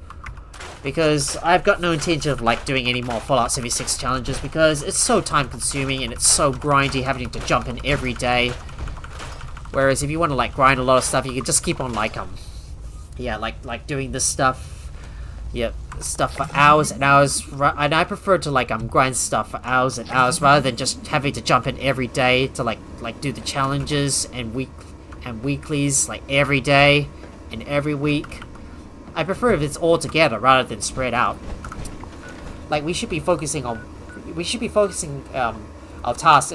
Because I've got no intention of like doing any more Fallout 76 challenges because it's so time consuming and it's so grindy having to jump in every day. Whereas if you want to like grind a lot of stuff, you can just keep on like like doing this stuff. Yep, stuff for hours and hours, and I prefer to like grind stuff for hours and hours rather than just having to jump in every day to like do the challenges and weeklies like every day and every week. I prefer if it's all together rather than spread out. Like we should be focusing our tasks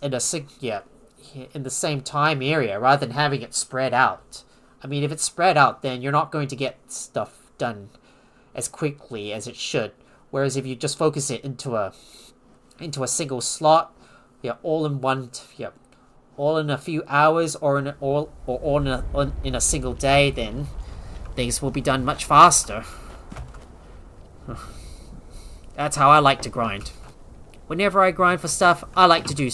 in in the same time area rather than having it spread out. I mean, if it's spread out, then you're not going to get stuff done as quickly as it should. Whereas if you just focus it into a single slot, all in one, all in a few hours or in a single day, then things will be done much faster. That's how I like to grind. Whenever I grind for stuff, I like to do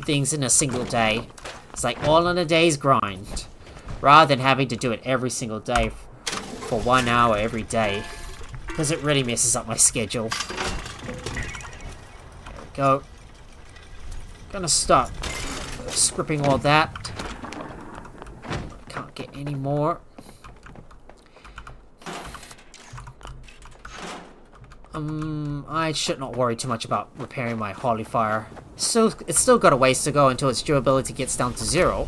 things in a single day. It's like all in a day's grind. Rather than having to do it every single day for 1 hour every day. Because it really messes up my schedule. There we go. Gonna stop scripping all that. Can't get any more. I should not worry too much about repairing my Holy Fire. It's still got a ways to go until its durability gets down to 0.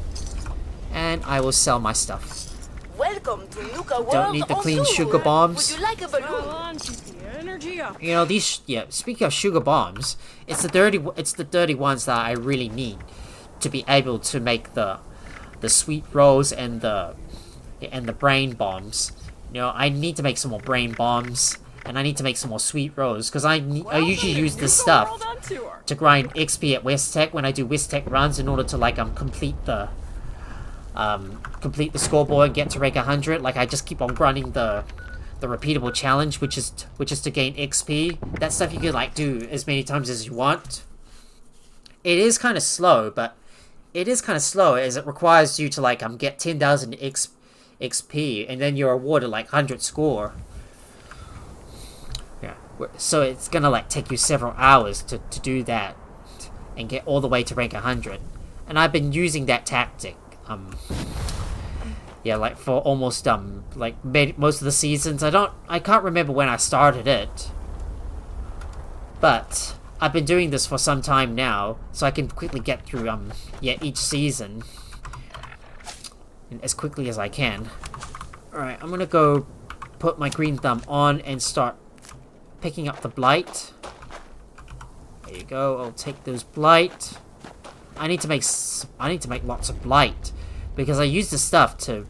And I will sell my stuff. Welcome to Nuka World. Don't need the clean sugar bombs. Would you like a balloon? On, keep the energy up. You know, speaking of sugar bombs, it's the dirty ones that I really need to be able to make the sweet rolls and the brain bombs. You know, I need to make some more brain bombs and I need to make some more sweet rolls because I usually use this stuff to grind XP at West Tech when I do West Tech runs in order to like complete the scoreboard and get to rank 100. Like I just keep on grinding the repeatable challenge, which is to gain XP. That stuff you can like do as many times as you want. It is kind of slow, but as it requires you to like get 10,000 XP and then you're awarded like 100 score. Yeah, so it's gonna like take you several hours to do that and get all the way to rank 100. And I've been using that tactic. Like for almost most of the seasons. I can't remember when I started it, but I've been doing this for some time now, so I can quickly get through each season as quickly as I can. Alright, I'm gonna go put my green thumb on and start picking up the blight. There you go. I'll take those blight. I need to make lots of blight because I use this stuff to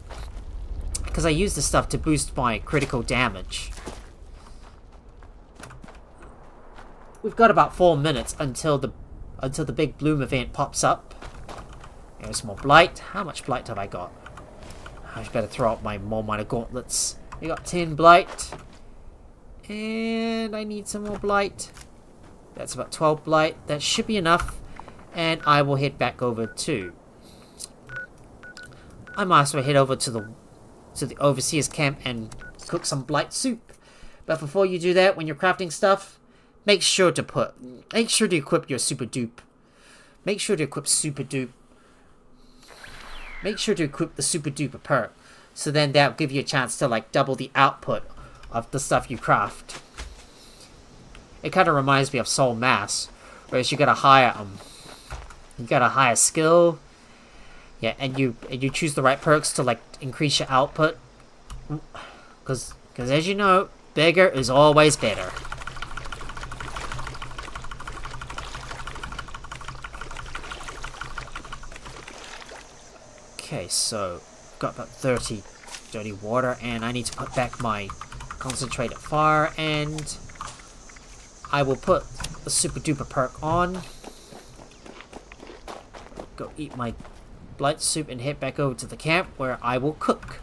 boost my critical damage. We've got about 4 minutes until the big bloom event pops up. There's some more blight. How much blight have I got? I better throw out my more minor gauntlets. We got 10 blight. And I need some more blight. That's about 12 blight. That should be enough. And I will head back over to... I might as well head over to the overseer's camp and cook some blight soup. But before you do that, when you're crafting stuff, make sure to equip your super dupe. Make sure to equip super dupe. Make sure to equip the super duper perk. So then that'll give you a chance to like double the output of the stuff you craft. It kind of reminds me of Soul Mass, whereas you got a higher skill. Yeah, and you choose the right perks to like increase your output. Because as you know, bigger is always better. Okay, so got about 30 dirty water, and I need to put back my concentrated fire, and I will put the super duper perk on. Go eat my blight soup and head back over to the camp where I will cook.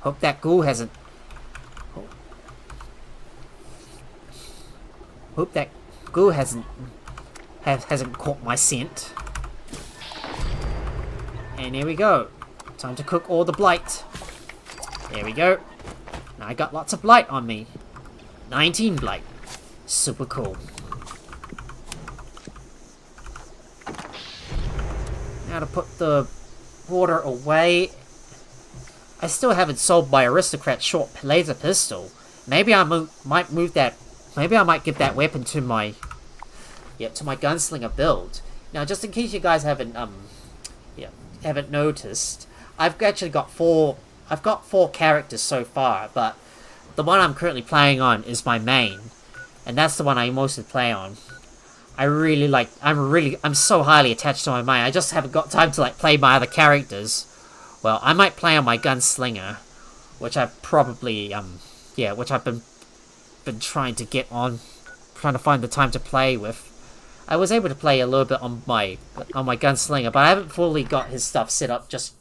Hope that ghoul hasn't. Hope that ghoul hasn't caught my scent. And here we go. Time to cook all the blight. There we go. Now I got lots of blight on me. 19 blight. Super cool. Now to put the water away. I still haven't sold my aristocrat short laser pistol. Maybe I might move that. Maybe I might give that weapon to my gunslinger build. Now, just in case you guys haven't noticed, I've actually got four characters so far, but the one I'm currently playing on is my main, and that's the one I mostly play on. I'm so highly attached to my main. I just haven't got time to like play my other characters. Well, I might play on my gunslinger, which I've probably which I've been trying to get on, trying to find the time to play with. I was able to play a little bit on my gunslinger, but I haven't fully got his stuff set up just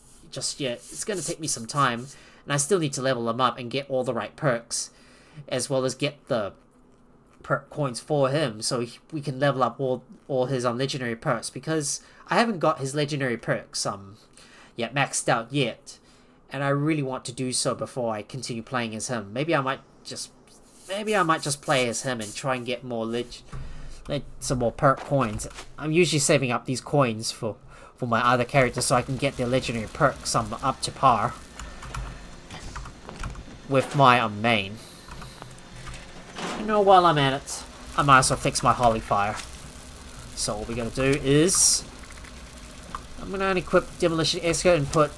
yet. It's going to take me some time, and I still need to level him up and get all the right perks, as well as get the perk coins for him, so we can level up all his legendary perks, because I haven't got his legendary perks maxed out yet, and I really want to do so before I continue playing as him. Maybe I might just play as him and try and get more some more perk coins. I'm usually saving up these coins for my other characters so I can get their legendary perks up to par with my main. You know, while I'm at it, I might as well fix my holy fire. So what we're gonna do is I'm gonna unequip demolition escort and put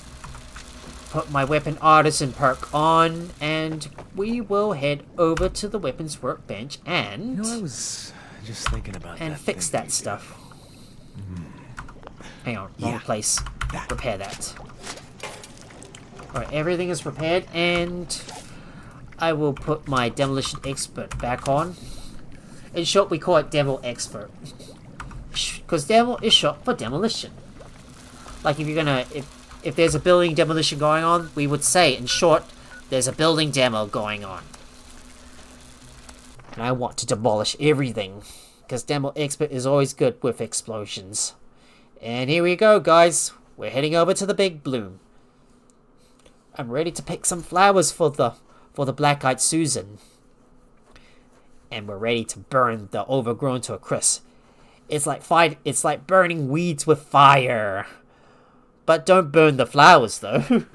my weapon artisan perk on, and we will head over to the weapons workbench and I was just thinking about and fix that stuff. Hang on, wrong place. Repair that. Alright, everything is repaired, and I will put my demolition expert back on. In short, we call it Demo Expert, because demo is short for demolition. Like if there's a building demolition going on, we would say, in short, there's a building demo going on. And I want to demolish everything, because Demo Expert is always good with explosions. And here we go, guys. We're heading over to the Big Bloom. I'm ready to pick some flowers for the Black-Eyed Susan. And we're ready to burn the overgrown to a crisp. It's like burning weeds with fire. But don't burn the flowers, though.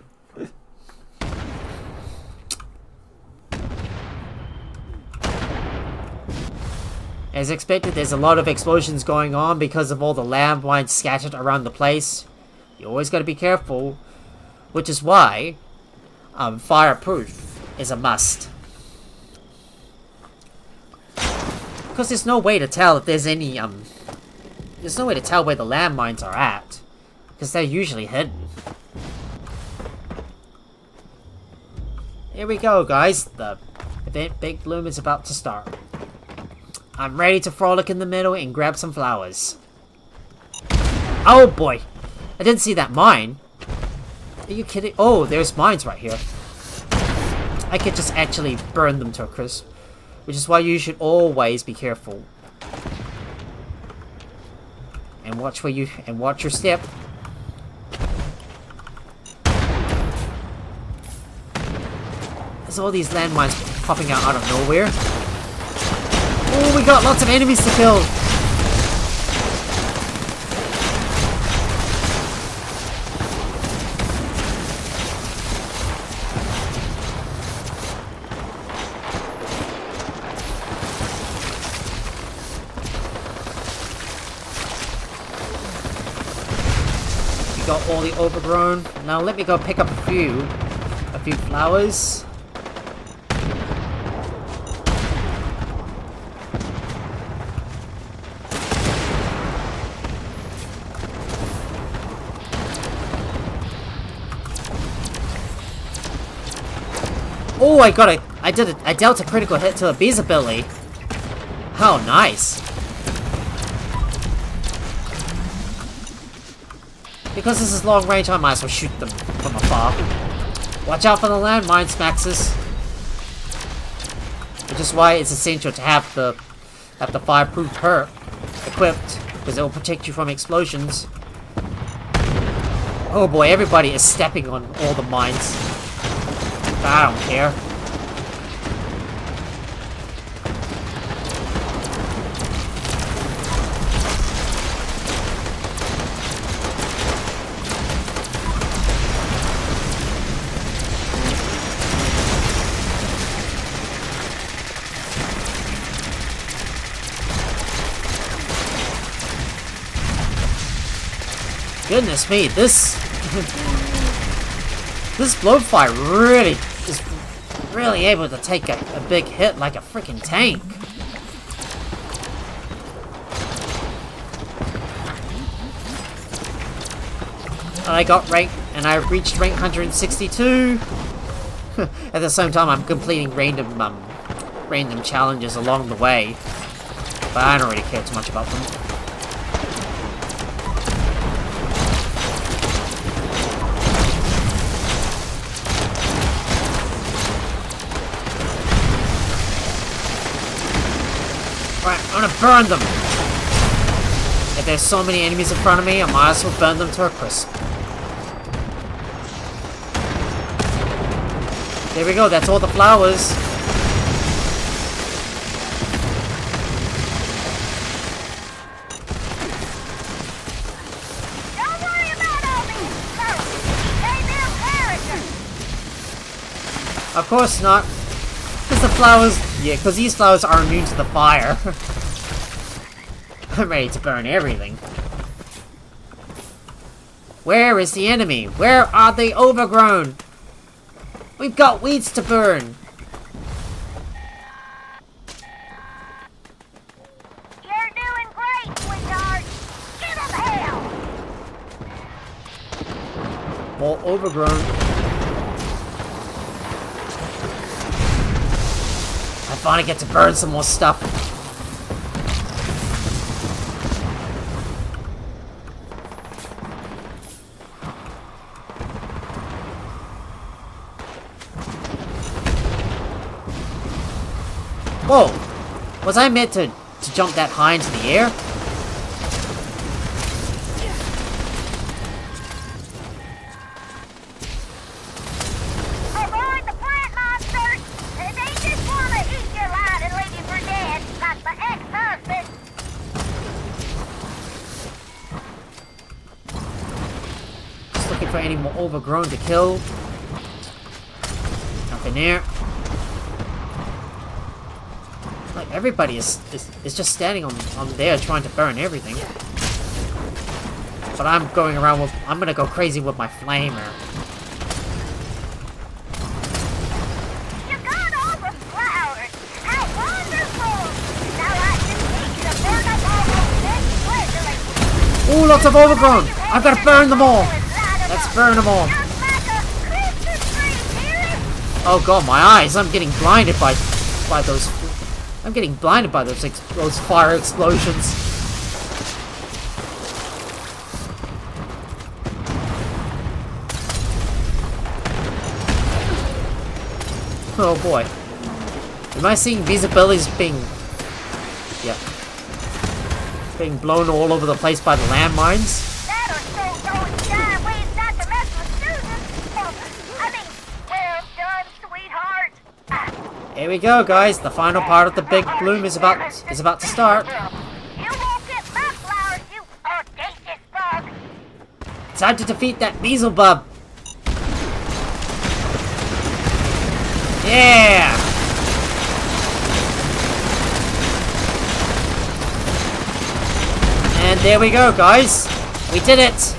As expected, there's a lot of explosions going on because of all the landmines scattered around the place. You always gotta be careful. Which is why fireproof is a must. Because there's no way to tell if there's any, there's no way to tell where the landmines are at. Because they're usually hidden. Here we go, guys. The event Big Bloom is about to start. I'm ready to frolic in the middle and grab some flowers. Oh boy! I didn't see that mine. Are you kidding? Oh, there's mines right here. I could just actually burn them to a crisp. Which is why you should always be careful. And watch your step. is all these landmines popping out of nowhere? Oh, we got lots of enemies to kill! We got all the overgrown. Now let me go pick up a few flowers. Oh, I dealt a critical hit to a bee's ability. How nice. Because this is long range, I might as well shoot them from afar. Watch out for the landmines, Maxis. Which is why it's essential to have the fireproof perk equipped, because it will protect you from explosions. Oh boy, everybody is stepping on all the mines. I don't care. Goodness me, this blowfire really is really able to take a big hit like a freaking tank. And I reached rank 162. At the same time, I'm completing random challenges along the way, but I don't really care too much about them. I'm gonna burn them! If there's so many enemies in front of me, I might as well burn them to a crisp. There we go, that's all the flowers. Don't worry about all these folks. They build character. Of course not. Because the flowers... Yeah, because these flowers are immune to the fire. I'm ready to burn everything. Where is the enemy? Where are they overgrown? We've got weeds to burn. You're doing great, sweetheart. Give them hell. All overgrown. I finally get to burn some more stuff. Whoa! Was I meant to jump that high into the air? Avoid the plant monsters. They just want to eat your light and leave you for dead, like my ex-husband. Just looking for any more overgrown to kill. Nothing there. Like everybody is just standing on there trying to burn everything. But I'm gonna go crazy with my flamer. You got all the flowers. How wonderful. Now I just need you to burn up all those dead pleasures. Ooh, lots of overgrown! I've gotta burn them all! Let's burn them all! Just like a Christmas tree, dearie. Oh god, my eyes! I'm getting blinded by those. I'm getting blinded by those fire explosions. Oh boy. Am I seeing these abilities being blown all over the place by the landmines? That or so going sideways not to mess with Susan. I mean, well done, sweetheart. Here we go, guys. The final part of the big bloom is about to start. You won't get my flowers, you audacious bug! Time to defeat that Beelzebub. Yeah! And there we go, guys. We did it.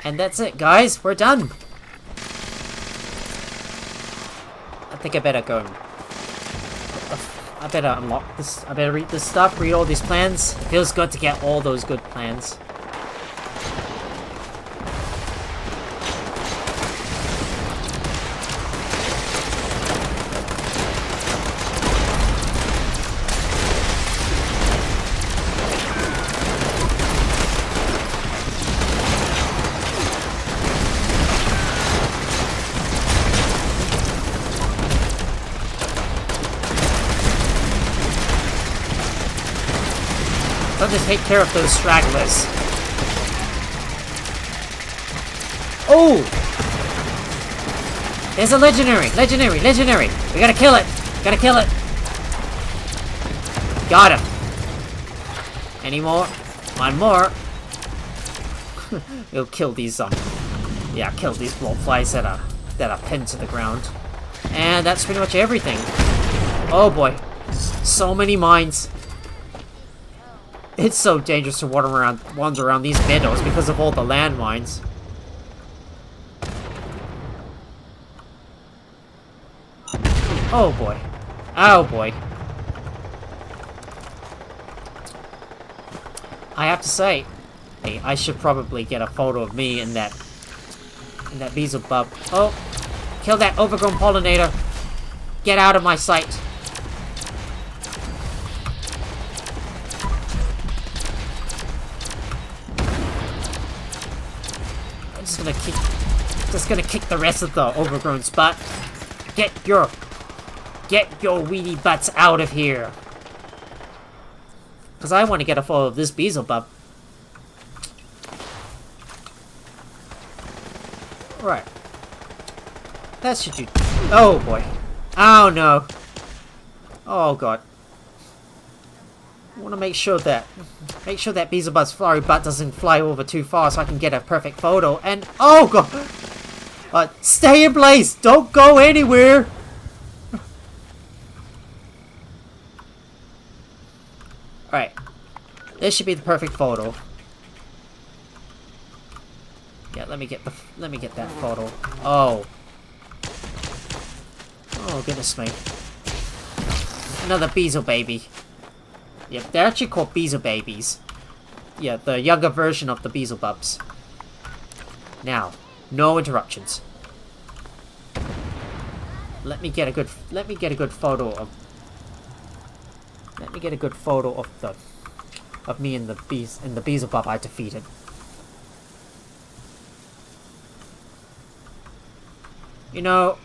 And that's it, guys. We're done. I think I better go. I better unlock this. I better read this stuff, read all these plans. It feels good to get all those good plans. I'll just take care of those stragglers. Oh! There's a legendary! Legendary! Legendary! We gotta kill it! Gotta kill it! Got him! Any more? One more! We'll kill these, yeah, kill these blowflies that are pinned to the ground. And that's pretty much everything. Oh boy. So many mines. It's so dangerous to wander around these meadows because of all the landmines. Oh boy. Oh boy. I have to say, hey, I should probably get a photo of me in that Beelzebub. Oh, kill that overgrown pollinator. Get out of my sight. Just gonna kick the rest of the overgrown spot. Get your weedy butts out of here. Cause I want to get a photo of this Beelzebub. Right. That should do. Oh boy. Oh no. Oh god. I want to make sure that Beelzebub's flowery butt doesn't fly over too far so I can get a perfect photo. And oh god, stay in place. Don't go anywhere. All right, this should be the perfect photo. Yeah, let me get that photo. Oh. Oh goodness me. Another Beezel baby. Yep, they're actually called Beezel babies. Yeah, the younger version of the Beelzebubs. Now, no interruptions. Let me get a good photo of me and the Beelzebub I defeated. You know,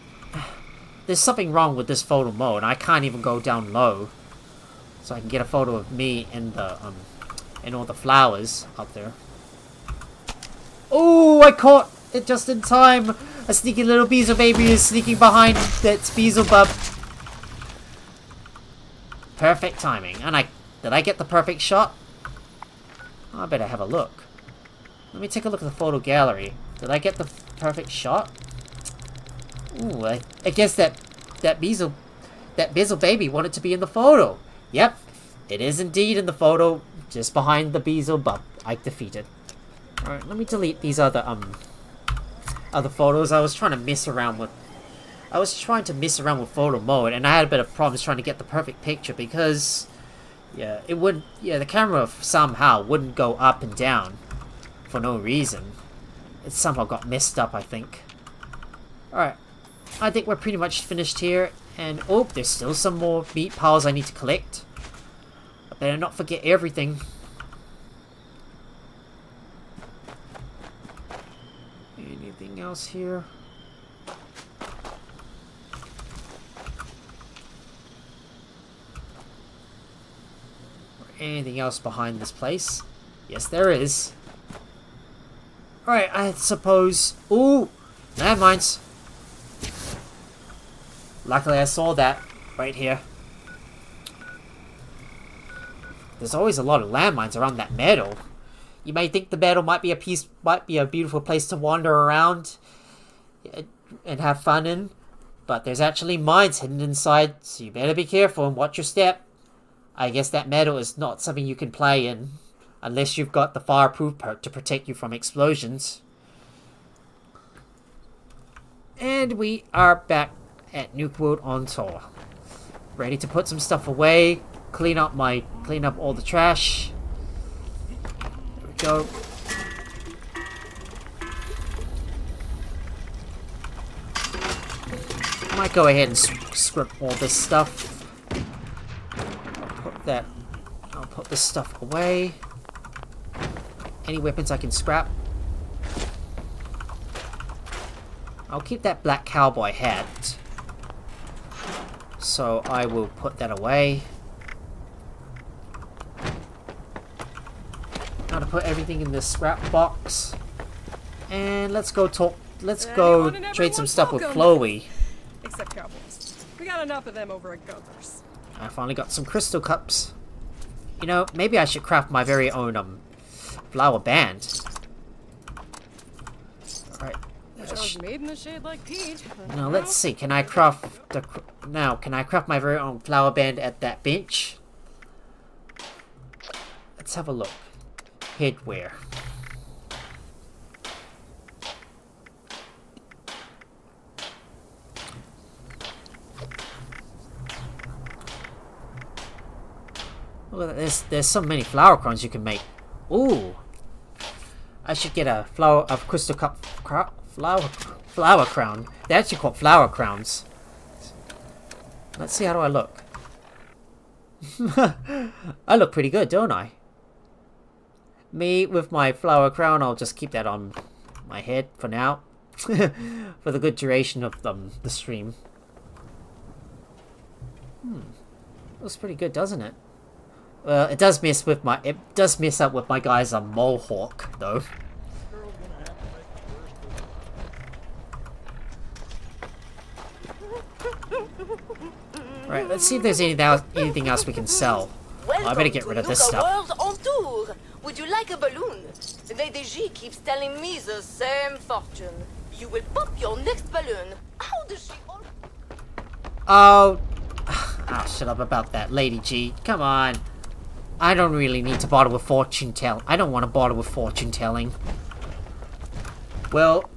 there's something wrong with this photo mode. I can't even go down low. So I can get a photo of me and the and all the flowers out there. Oh, I caught it just in time. A sneaky little Beezel baby is sneaking behind that Beelzebub. Perfect timing. And did I get the perfect shot? Oh, I better have a look. Let me take a look at the photo gallery. Did I get the perfect shot? Ooh, I guess that Beezel baby wanted to be in the photo. Yep, it is indeed in the photo, just behind the Beelzebub I defeated. Alright, let me delete these other photos. I was trying to mess around with photo mode, and I had a bit of problems trying to get the perfect picture because, yeah, the camera somehow wouldn't go up and down for no reason. It somehow got messed up, I think. Alright, I think we're pretty much finished here. And, oh, there's still some more meat piles I need to collect. I better not forget everything. Anything else here? anything else behind this place? Yes, there is. Alright, I suppose... Ooh! Landmines! Luckily I saw that right here. There's always a lot of landmines around that meadow. You may think the meadow might be a beautiful place to wander around and have fun in, but there's actually mines hidden inside, so you better be careful and watch your step. I guess that meadow is not something you can play in, unless you've got the fireproof perk to protect you from explosions. And we are back at Nuke World on tour. Ready to put some stuff away, clean up all the trash. There we go. I might go ahead and script all this stuff. I'll put this stuff away. Any weapons I can scrap. I'll keep that black cowboy hat. So I will put that away. Now to put everything in this scrap box. And let's go trade some stuff with Chloe. Except cowboys. We got enough of them over at Gunther's. I finally got some crystal cups. You know, maybe I should craft my very own flower band. Alright. Which was made in the shade like Pete. Now let's see, can I craft my very own flower band at that bench? Let's have a look. Headwear. Well, there's so many flower crowns you can make. Ooh, I should get a crystal cup flower crown. They're actually called flower crowns. Let's see, how do I look? I look pretty good, don't I? Me with my flower crown, I'll just keep that on my head for now. For the good duration of the stream. Looks pretty good, doesn't it? Well, it does mess up with my guy's mohawk, though. Right, let's see if there's anything else we can sell. Oh, I better get rid of this stuff. World on tour. Would you like a balloon? Lady G keeps telling me the same fortune. You will pop your next balloon. How does she... Oh, shut up about that, Lady G. Come on. I don't really need to bother with fortune telling. I don't want to bother with fortune telling. Well,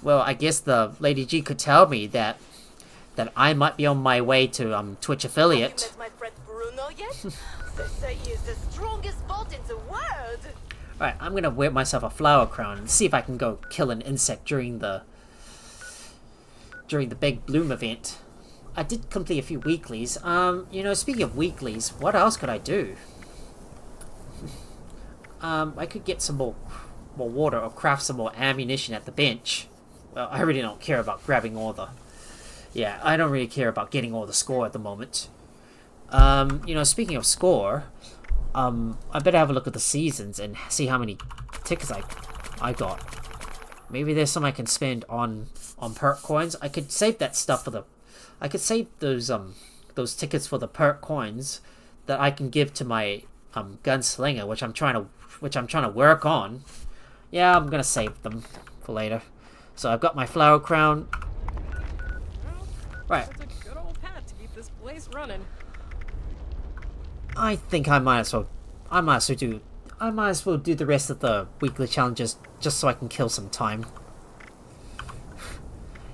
I guess the Lady G could tell me that I might be on my way to Twitch affiliate. Have you met my friend Bruno yet? They say he is the strongest bot in the world. Right, I'm gonna wear myself a flower crown and see if I can go kill an insect during the big bloom event. I did complete a few weeklies. You know, speaking of weeklies, what else could I do? I could get some more water or craft some more ammunition at the bench. Well, I really don't care about grabbing all the... Yeah, I don't really care about getting all the score at the moment. You know, speaking of score, I better have a look at the seasons and see how many tickets I got. Maybe there's some I can spend on perk coins. I could save that stuff for the... I could save those tickets for the perk coins that I can give to my gunslinger, which I'm trying to work on. Yeah, I'm gonna save them for later. So I've got my flower crown. Right. That's a good old pat to keep this place running. I think I might as well do the rest of the weekly challenges just so I can kill some time.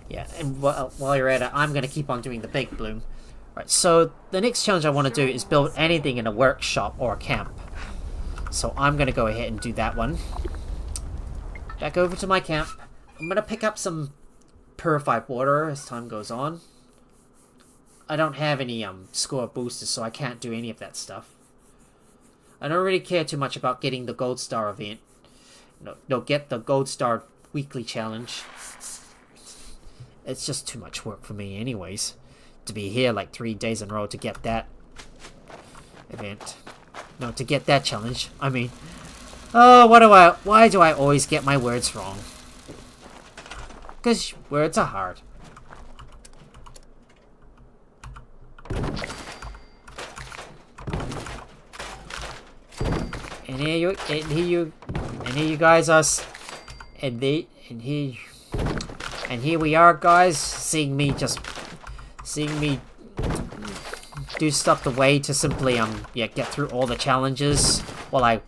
Yeah, and while you're at it, I'm gonna keep on doing the big bloom. Right, so the next challenge I want to do is build anything in a workshop or a camp. So I'm gonna go ahead and do that one. Back over to my camp. I'm gonna pick up some purified water as time goes on. I don't have any score boosters, so I can't do any of that stuff. I don't really care too much about getting the Gold Star event. No, get the Gold Star weekly challenge. It's just too much work for me anyways. To be here like 3 days in a row to get that. event. No, to get that challenge. I mean, oh, why do I always get my words wrong? Because words are hard. And here you guys are, and here we are, guys, seeing me do stuff the way to simply get through all the challenges while I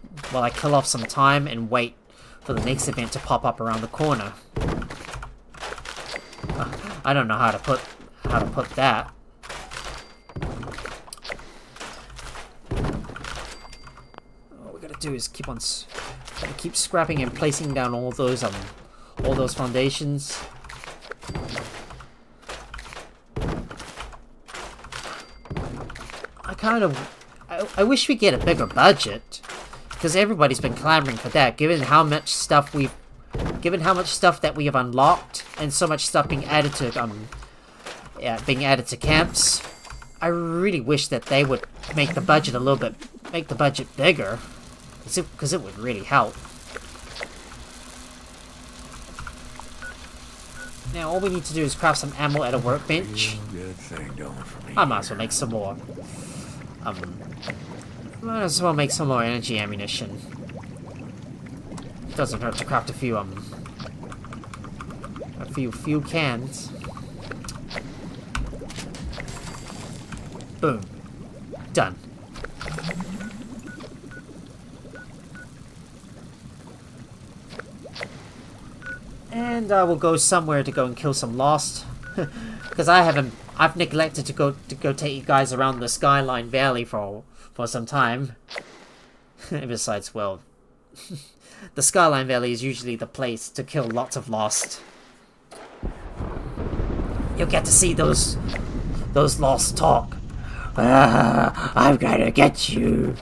kill off some time and wait for the next event to pop up around the corner. I don't know how to put that. All we gotta do is keep scrapping and placing down all those foundations. I wish we get a bigger budget, because everybody's been clamoring for that, given how much stuff that we have unlocked and so much stuff being added to camps. I really wish that they would make the budget bigger, because it would really help. Now all we need to do is craft some ammo at a workbench. I might as well make some more. Might as well make some more energy ammunition. Doesn't hurt to craft a few cans. Boom. Done. And I will go somewhere to go and kill some Lost. Because I've neglected to go take you guys around the Skyline Valley for some time. And besides, well, the Skyline Valley is usually the place to kill lots of Lost. You'll get to see those Lost talk. I'm gonna get you.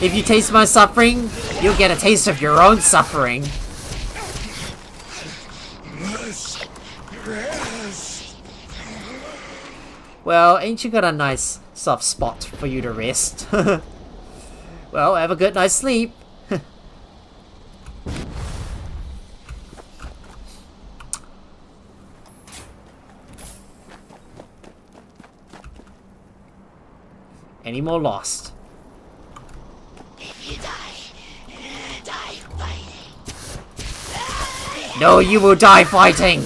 If you taste my suffering, you'll get a taste of your own suffering. Well, ain't you got a nice soft spot for you to rest? Well, have a good night's sleep. Any more Lost? No, you will die fighting!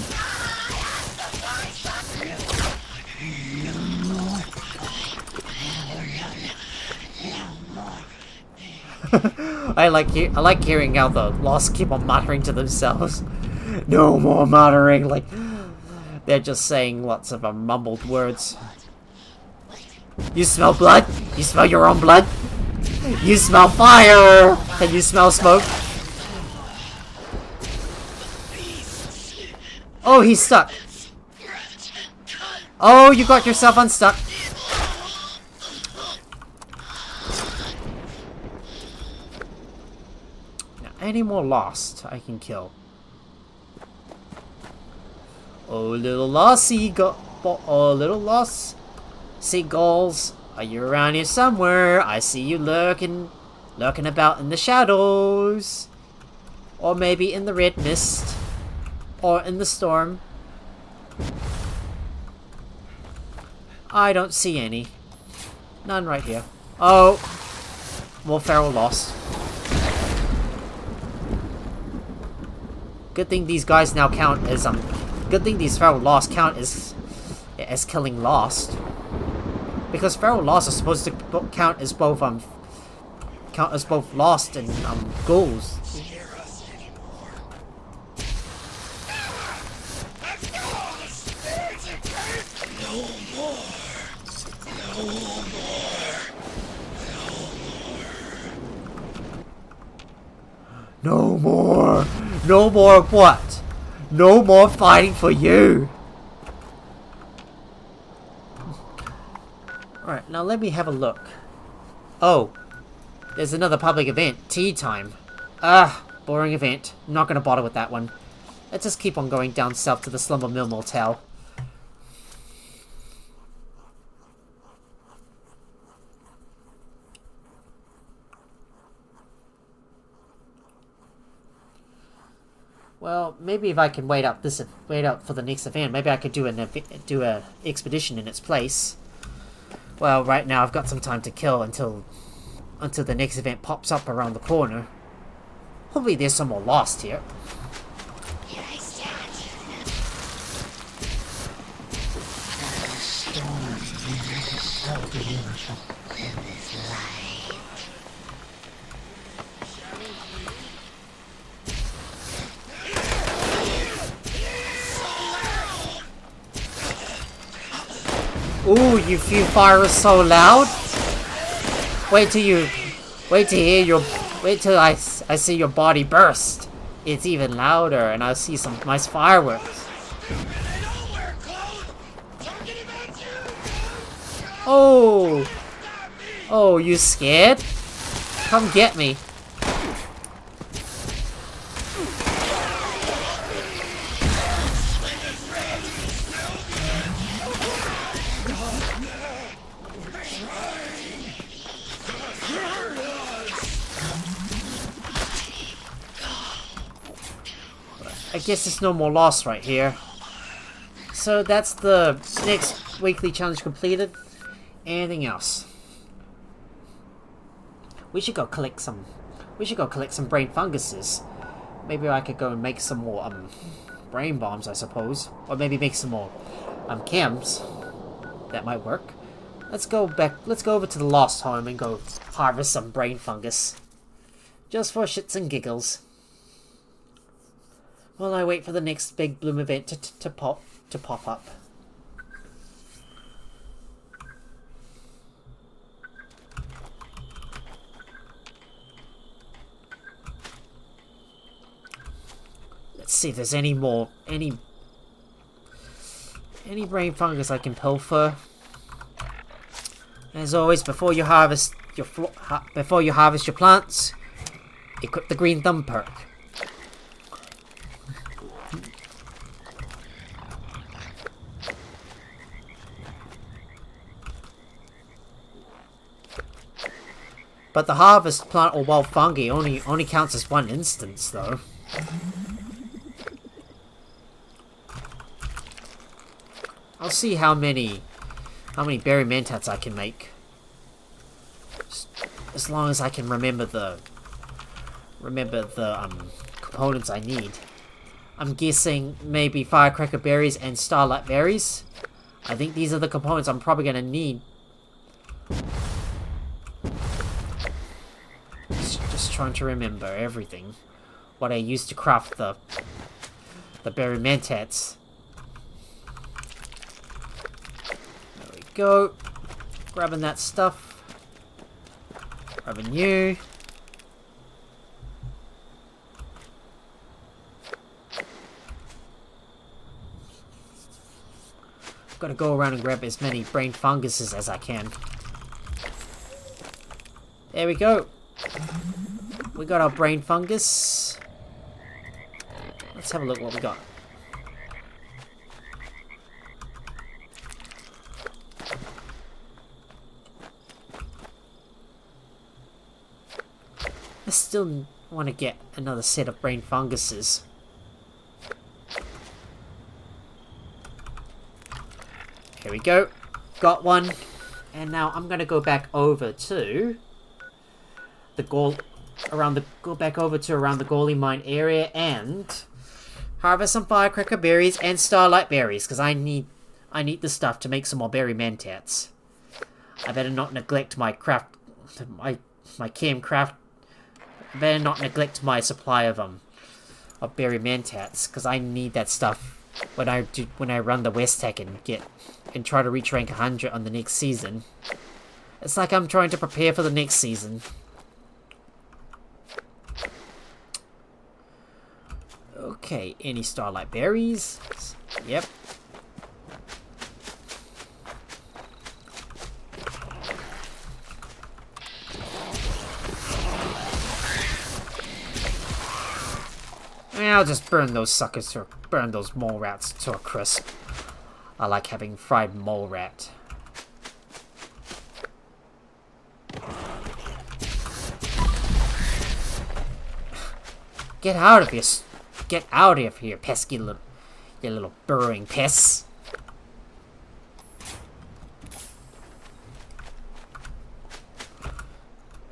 I like hearing how the Lost keep on muttering to themselves. No more muttering, like they're just saying lots of mumbled words. You smell blood? You smell your own blood? You smell fire! Can you smell smoke? Oh, he's stuck. Oh, you got yourself unstuck. Now, any more Lost I can kill. Oh, little Lost seagull. Oh, little Lost seagulls. Are you around here somewhere? I see you lurking about in the shadows. Or maybe in the red mist. Or in the storm. I don't see any. None right here. Oh! More feral Lost. Good thing these guys now count as, good thing these feral Lost count as killing Lost. Because feral Lost are supposed to count as both, Lost and, ghouls. No more! No more what? No more fighting for you! Alright, now let me have a look. Oh. There's another public event. Tea time. Ah, boring event. Not gonna bother with that one. Let's just keep on going down south to the Slumber Mill Motel. Well, maybe if I can wait out for the next event, maybe I could do a expedition in its place. Well, right now I've got some time to kill until the next event pops up around the corner. Hopefully there's some more lost here. Here I stand. The storm is so beautiful in this light. Ooh, you fire so loud. Wait till I see your body burst. It's even louder, and I'll see some nice fireworks. Oh, you scared? Come get me. I guess there's no more loss right here. So that's the next weekly challenge completed. Anything else? We should go collect some. We should go collect some brain funguses. Maybe I could go and make some more brain bombs, I suppose, or maybe make some more chems. That might work. Let's go back. Let's go over to the lost home and go harvest some brain fungus, just for shits and giggles. While I wait for the next big bloom event to pop up. Let's see if there's any brain fungus I can pilfer. As always, before you harvest your plants, equip the green thumb perk. But the harvest plant or wild fungi only counts as one instance, though. I'll see how many berry mentats I can make. As long as I can remember the components I need. I'm guessing maybe firecracker berries and starlight berries. I think these are the components I'm probably gonna need. Just trying to remember everything. What I used to craft the berry mentats. There we go. Grabbing that stuff. Grabbing you. Gotta go around and grab as many brain funguses as I can. There we go. We got our brain fungus. Let's have a look what we got. I still want to get another set of brain funguses. Here we go. Got one. And now I'm gonna go back over to the around the Goalie Mine area and harvest some firecracker berries and starlight berries, because I need the stuff to make some more berry mentats. I better not neglect my chem craft. I better not neglect my supply of berry mentats, because I need that stuff when I run the West Tech and try to reach rank 100 on the next season. It's like I'm trying to prepare for the next season. Okay, any starlight berries? Yep. I'll just burn those suckers to burn those mole rats to a crisp. I like having fried mole rat. Get out of here! Get out of here, pesky little, you little burrowing pests!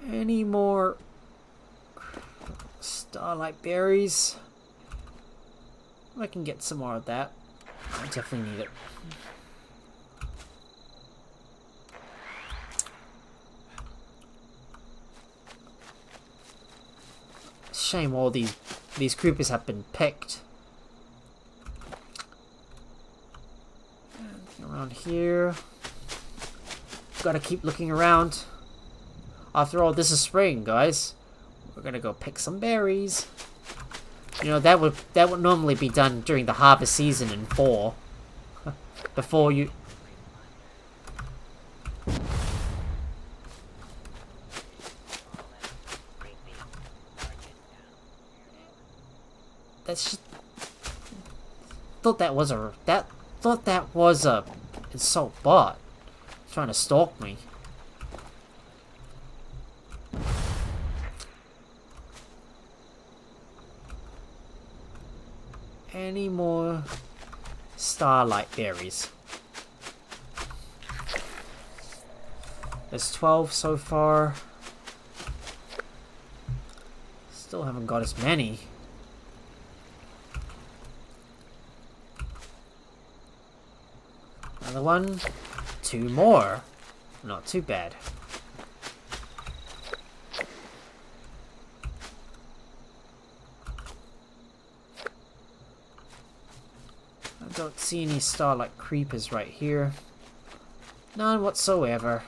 Any more starlight berries? I can get some more of that. I definitely need it. Shame all these creepers have been picked. Anything around here? Gotta keep looking around. After all, this is spring, guys. We're gonna go pick some berries. You know, that would normally be done during the harvest season in fall. Before you... That's just... Thought that was a insult bot trying to stalk me. Any more starlight berries? There's 12 so far. Still haven't got as many. Another one. 2 more. Not too bad. Don't see any starlight creepers right here. None whatsoever.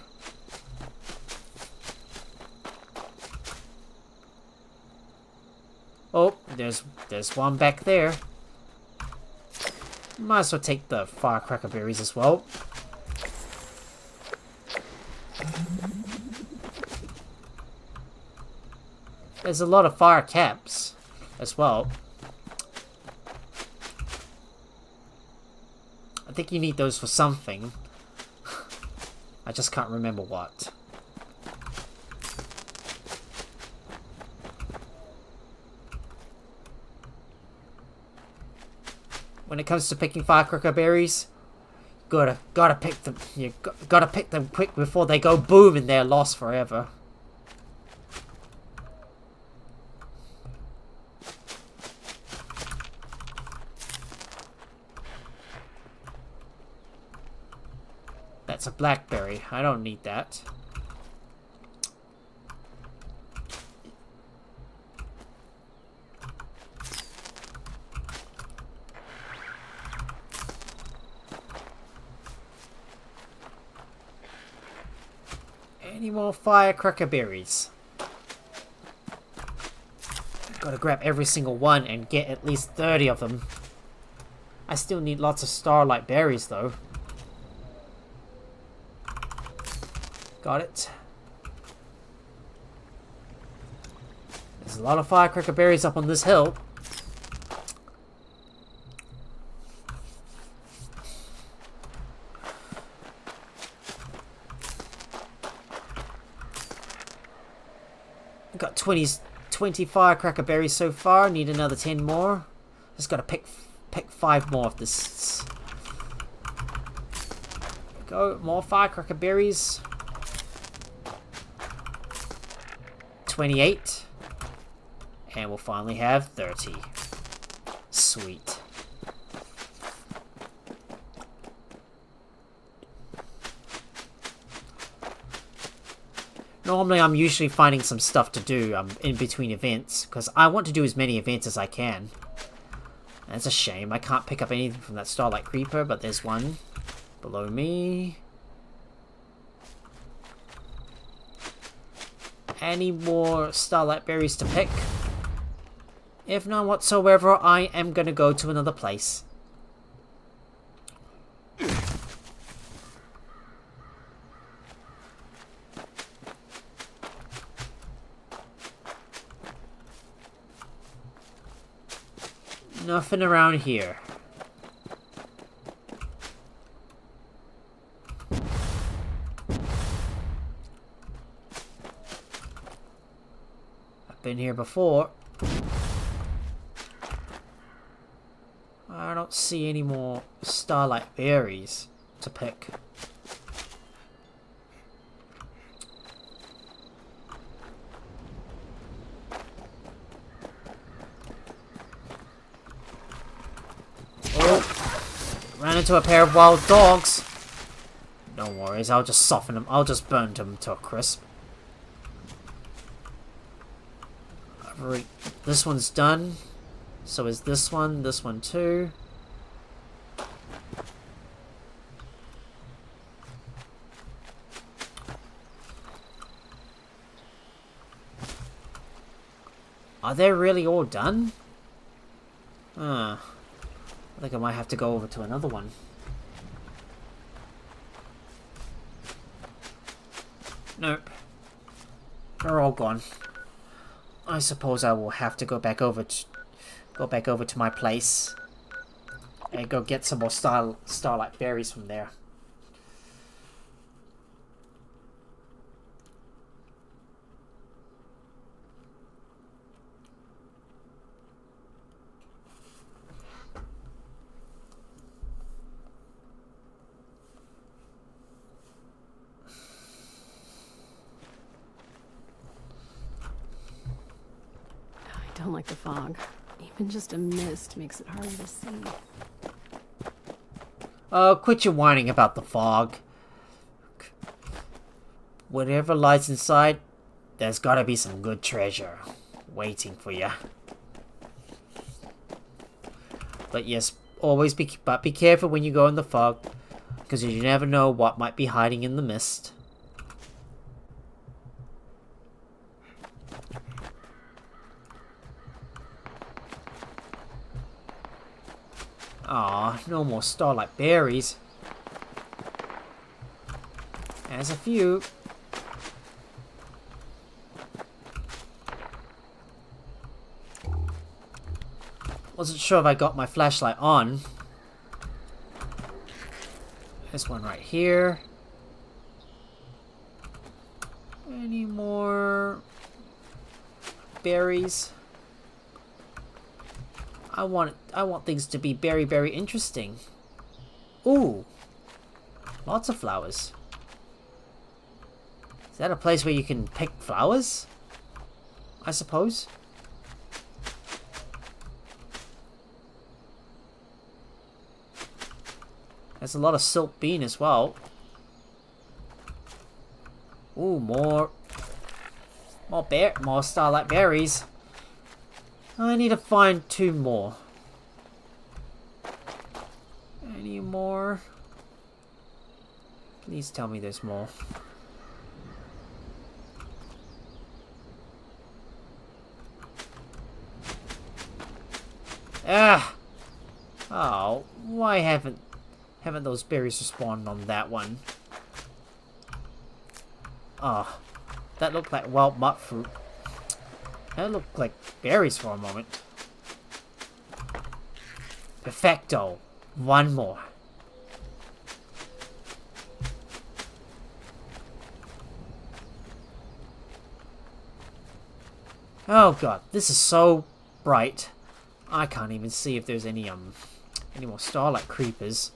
Oh, there's one back there. Might as well take the firecracker berries as well. There's a lot of fire caps as well. I think you need those for something. I just can't remember what. When it comes to picking firecracker berries, gotta pick them. You gotta pick them quick before they go boom and they're lost forever. That's a blackberry. I don't need that. Any more firecracker berries? Gotta grab every single one and get at least 30 of them. I still need lots of starlight berries though. Got it. There's a lot of firecracker berries up on this hill. I've got 20 firecracker berries so far. Need another 10 more. Just gotta pick 5 more of this. There we go. More firecracker berries. 28. And we'll finally have 30. Sweet. Normally I'm usually finding some stuff to do in between events, because I want to do as many events as I can. And it's a shame I can't pick up anything from that starlight creeper, but there's one below me. Any more starlight berries to pick? If none whatsoever, I am gonna go to another place. Nothing around here. I've been here before. I don't see any more starlight berries to pick. Ran into a pair of wild dogs. No worries, I'll just soften them. I'll just burn them to a crisp. This one's done. So is this one too. Are they really all done? I think I might have to go over to another one. Nope. They're all gone. I suppose I will have to go back over to my place and go get some more starlight berries from there. I don't like the fog. Even just a mist makes it harder to see. Oh, quit your whining about the fog. Whatever lies inside, there's gotta be some good treasure waiting for you. But yes, be careful when you go in the fog, because you never know what might be hiding in the mist. Aw, no more starlight berries. There's a few. Wasn't sure if I got my flashlight on. There's one right here. Any more berries? I want things to be very, very interesting. Ooh, lots of flowers. Is that a place where you can pick flowers? I suppose. There's a lot of silk bean as well. Ooh, more starlight berries. I need to find 2 more. Any more? Please tell me there's more. Ah! Oh, why haven't those berries respawned on that one? Oh, that looked like wild mutt fruit. That looked like berries for a moment. Perfecto. 1 more. Oh god, this is so bright. I can't even see if there's any more starlight creepers.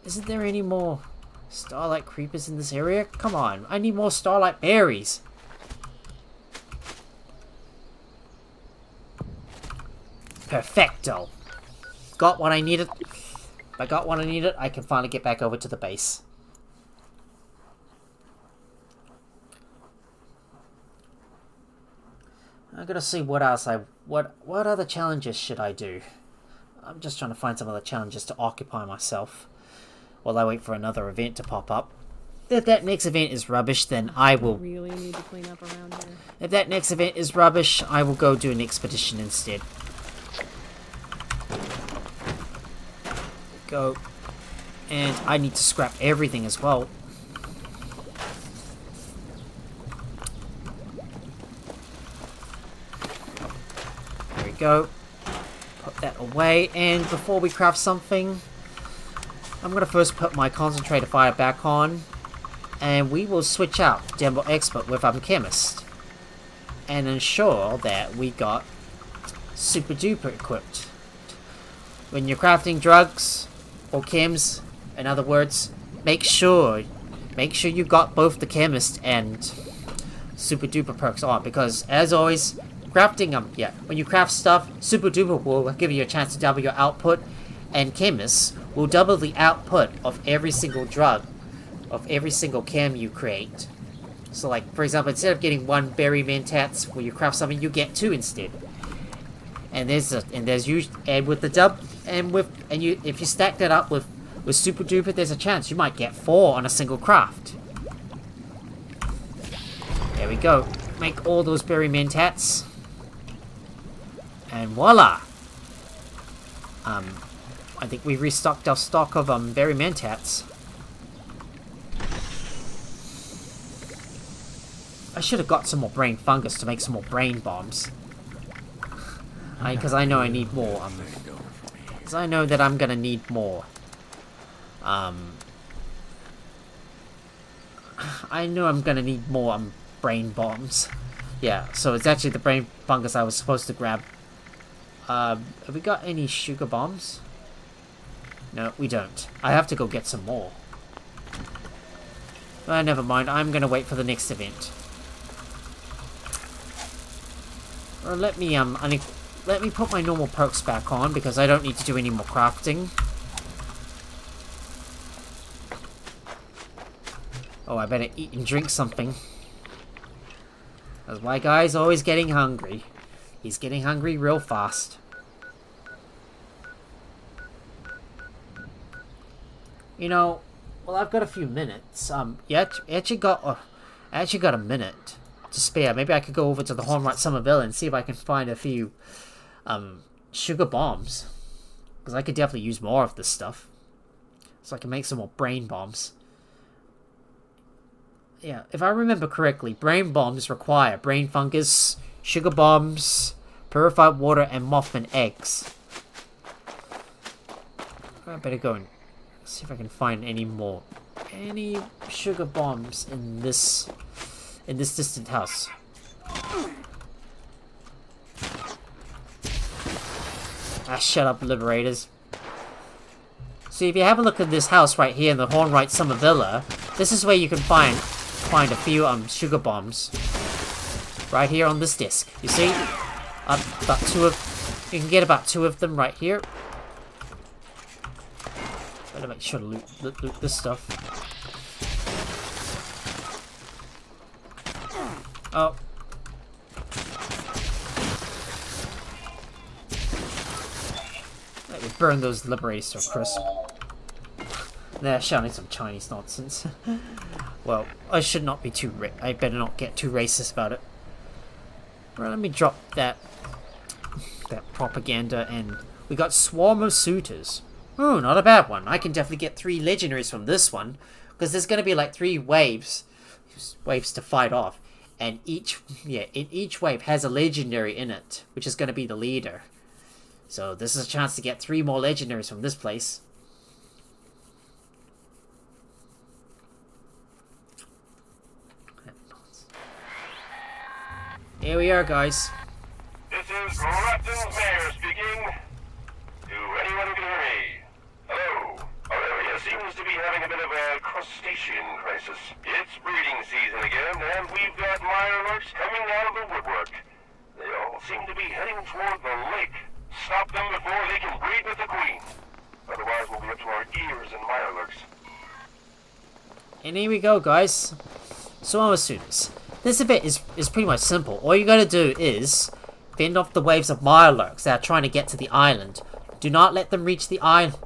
Isn't there any more starlight creepers in this area? Come on, I need more starlight berries. Perfecto. Got what I needed. If I got what I needed, I can finally get back over to the base. I'm gonna see what else what other challenges should I do? I'm just trying to find some other challenges to occupy myself while I wait for another event to pop up. If that next event is rubbish, then I will... really need to clean up around here. If that next event is rubbish, I will go do an expedition instead. go. And I need to scrap everything as well. There we go. Put that away. And before we craft something, I'm going to first put my concentrator fire back on. And we will switch out Demo Expert with Chemist. And ensure that we got super duper equipped. When you're crafting drugs or chems, in other words, make sure you got both the Chemist and super duper perks on, because as always, crafting when you craft stuff, super duper will give you a chance to double your output, and Chemist will double the output of every single drug, of every single chem you create. So, like, for example, instead of getting 1 berry mentats when you craft something, you get 2 instead. And if you stack that up with super duper, there's a chance you might get 4 on a single craft. There we go. Make all those berry mentats. And voila! I think we've restocked our stock of berry mentats. I should have got some more brain fungus to make some more brain bombs. Because I know I need more. Because I know that I'm gonna need more. I know I'm gonna need more brain bombs. Yeah, so it's actually the brain fungus I was supposed to grab. Have we got any sugar bombs? No, we don't. I have to go get some more. Never mind. I'm gonna wait for the next event. Or let me put my normal perks back on, because I don't need to do any more crafting. Oh, I better eat and drink something. That's why guy's always getting hungry. He's getting hungry real fast. You know, well, I've got a few minutes. I actually got a minute to spare. Maybe I could go over to the Hornwright Somerville and see if I can find a few sugar bombs, because I could definitely use more of this stuff, so I can make some more brain bombs. Yeah, if I remember correctly, brain bombs require brain fungus, sugar bombs, purified water, and Mothman eggs. I better go and see if I can find any sugar bombs in this distant house. Shut up, liberators. See, if you have a look at this house right here in the Hornwright Somerville, this is where you can find a few sugar bombs. Right here on this disc. You see? You can get about 2 of them right here. Better make sure to loot this stuff. Oh. Let me burn those liberators to a crisp. They're shouting some Chinese nonsense. Well, I should not be I better not get too racist about it. Right, let me drop that propaganda, and we got Swarm of Suitors. Ooh, not a bad one. I can definitely get 3 legendaries from this one, because there's going to be like 3 waves to fight off, and each wave has a legendary in it, which is going to be the leader. So this is a chance to get 3 more legendaries from this place. Here we are, guys. This is Captain Mayor speaking. To anyone who can hear me. Hello. Our area seems to be having a bit of a crustacean crisis. It's breeding season again, and we've got mirelurks coming out of the woodwork. They all seem to be heading toward the lake. Stop them before they can breed with the queen. Otherwise, we'll be up to our ears in mirelurks. And here we go, guys. Swarm of Suitors. This event is pretty much simple. All you gotta do is fend off the waves of mirelurks that are trying to get to the island. Do not let them reach the island,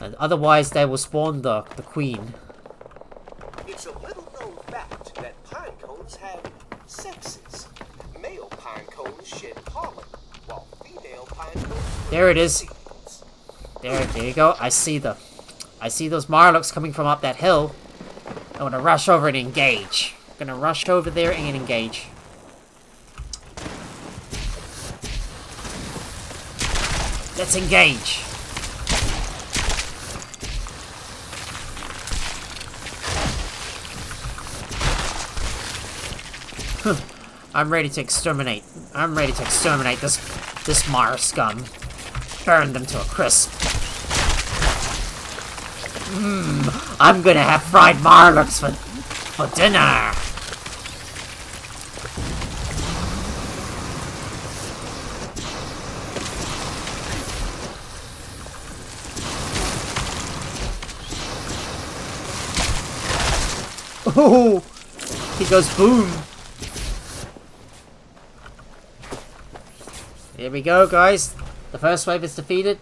and otherwise they will spawn the queen. It's a little known fact that pine cones have sexes. Male pine cones shed pollen, while female pine cones... There it is. There you go. I see those Marlocks coming from up that hill. I'm gonna rush over and engage. Gonna rush over there and engage. Let's engage. I'm ready to exterminate. I'm ready to exterminate this Mar scum. Burn them to a crisp. I'm gonna have fried Marlocks for dinner. Oh, he goes boom. Here we go, guys. The first wave is defeated.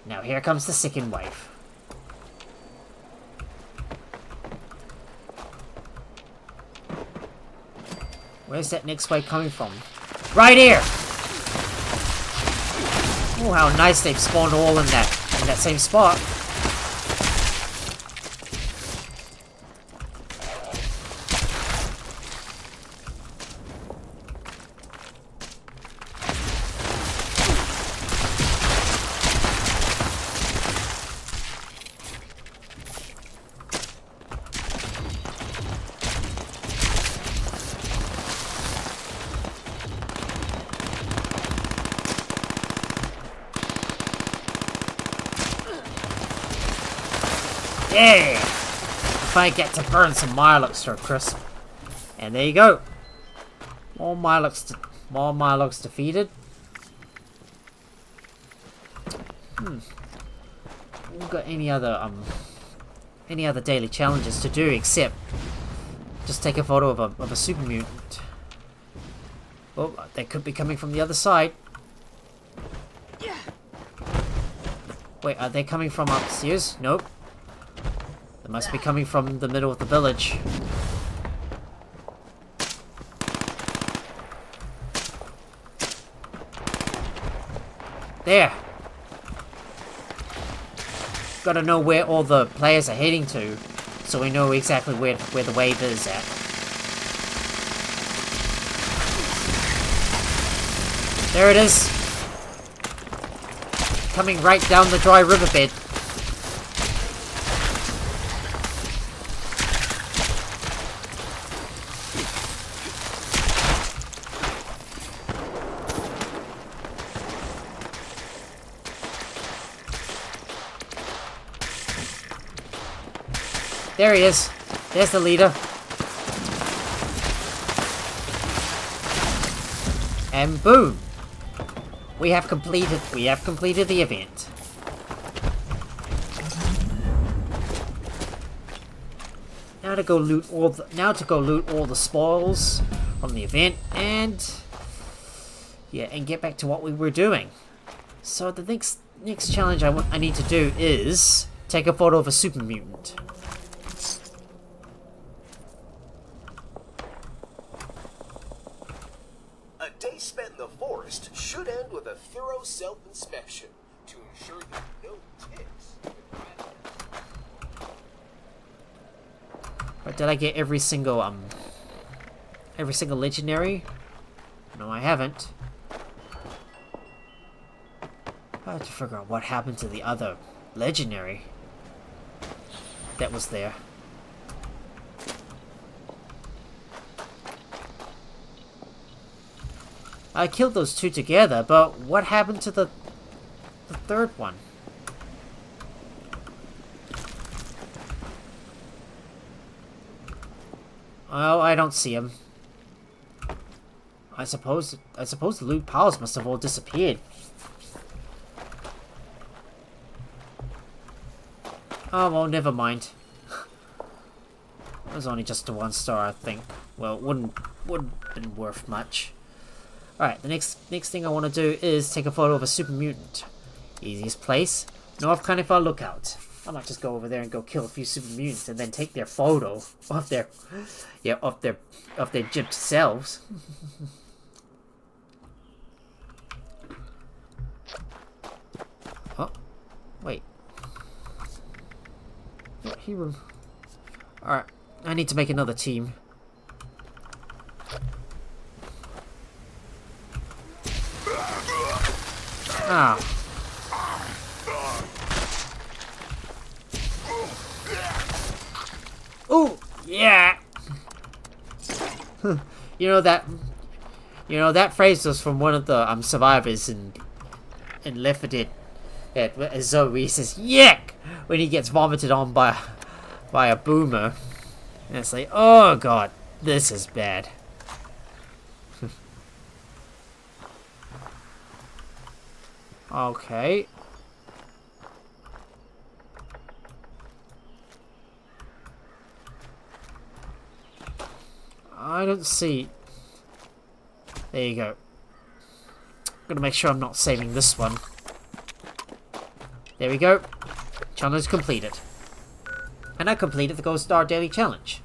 Now here comes the second wave. Where's that next wave coming from? Right here! Oh, how nice they've spawned all in that same spot. Yeah! If I get to burn some Mirelocks to a crisp. And there you go. More Mirelocks defeated. We've got any other daily challenges to do except just take a photo of a super mutant. Oh, they could be coming from the other side. Wait, are they coming from upstairs? Nope. They must be coming from the middle of the village. There! Gotta know where all the players are heading to, so we know exactly where the wave is at. There it is! Coming right down the dry riverbed. There he is. There's the leader. And boom. We have completed the event. Now to go loot all the spoils from the event and get back to what we were doing. So the next challenge I need to do is take a photo of a super mutant. A day spent in the forest should end with a thorough self-inspection to ensure that no ticks. But did I get every single legendary? No, I haven't. I have to figure out what happened to the other legendary that was there. I killed those two together, but what happened to the third one? Oh, I don't see him. I suppose the loot piles must have all disappeared. Oh, well, never mind. It was only just a 1 star, I think. Well, it wouldn't have been worth much. Alright, the next thing I want to do is take a photo of a super mutant. Easiest place, North Carnival Lookout. I might just go over there and go kill a few super mutants and then take their photo of their gypped selves. Oh, Wait. What hero? Alright, I need to make another team. Ah. Oh, yeah. that phrase was from one of the survivors in Left 4 Dead. Zoe says "yuck" when he gets vomited on by a boomer. And it's like, oh god, this is bad. Okay. I don't see. There you go. Gotta make sure I'm not saving this one. There we go. Challenge completed. And I completed the Gold Star Daily Challenge.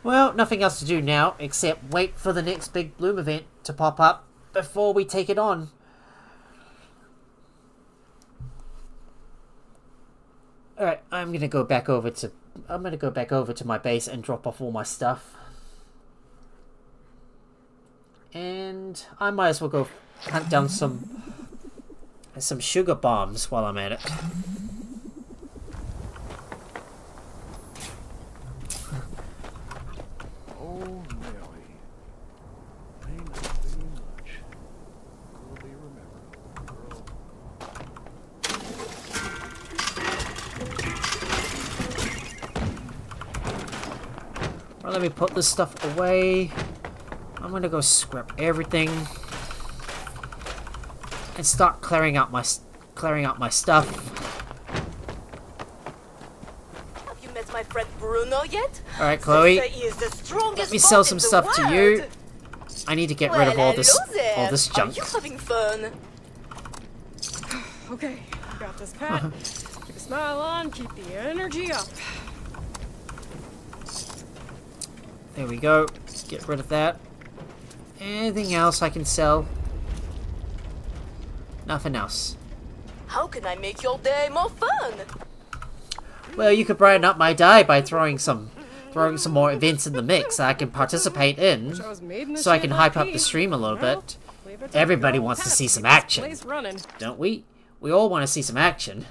Well, nothing else to do now except wait for the next big Bloom event to pop up before we take it on. Alright, I'm gonna go back over to my base and drop off all my stuff. And I might as well go hunt down some sugar bombs while I'm at it. Oh, Nelly. Ain't nothing much. Will be remembered, girl. Well, let me put this stuff away. I'm gonna go scrap everything and start clearing out my stuff. Have you met my friend Bruno yet? All right, Chloe. They say he is the strongest Let me sell bot some in the stuff to you. world. I need to get rid of all this hello there. junk. Are you having fun? Okay, got this, Pat. Keep a smile on, keep the energy up. There we go. Get rid of that. Anything else I can sell? Nothing else. How can I make your day more fun? Well, you could brighten up my day by throwing some more events in the mix that I can participate in, so I can hype up the stream a little bit. Everybody wants to see some action, don't we? We all want to see some action.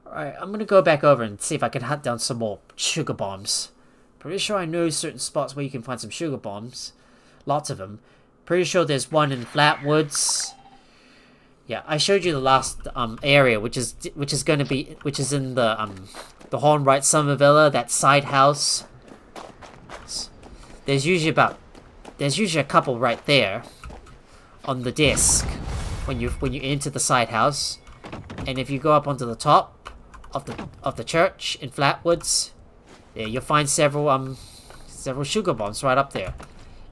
Alright, I'm gonna go back over and see if I can hunt down some more sugar bombs. Pretty sure I know certain spots where you can find some sugar bombs. Lots of them. Pretty sure there's one in Flatwoods. Yeah, I showed you the last area, which is in the Hornwright Summer Villa, that side house. There's usually a couple right there on the desk when you enter the side house, and if you go up onto the top of the church in Flatwoods, there you'll find several sugar bombs right up there.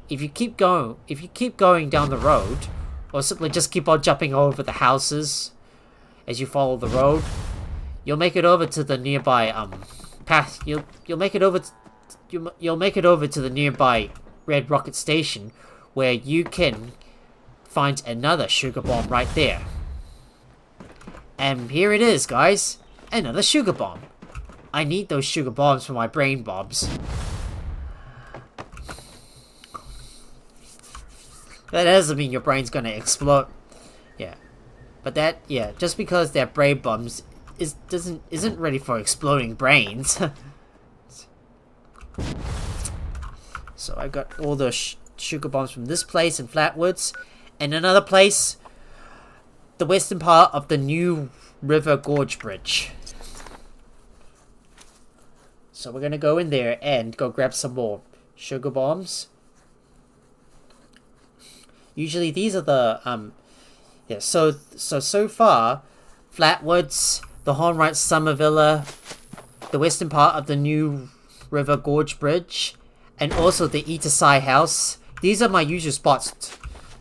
If you keep going down the road, or simply just keep on jumping over the houses as you follow the road, you'll make it over to the nearby path. You'll make it over to the nearby Red Rocket Station, where you can find another sugar bomb right there. And here it is, guys, another sugar bomb. I need those sugar bombs for my brain bombs. That doesn't mean your brain's gonna explode. Yeah. But just because they're brain bombs isn't ready for exploding brains. So I got all the sugar bombs from this place in Flatwoods, and another place, the western part of the New River Gorge Bridge. So we're gonna go in there and go grab some more sugar bombs. Usually these are the so far, Flatwoods, the Hornwright Summer Villa, the western part of the New River Gorge Bridge, and also the Eaterside House. These are my usual spots.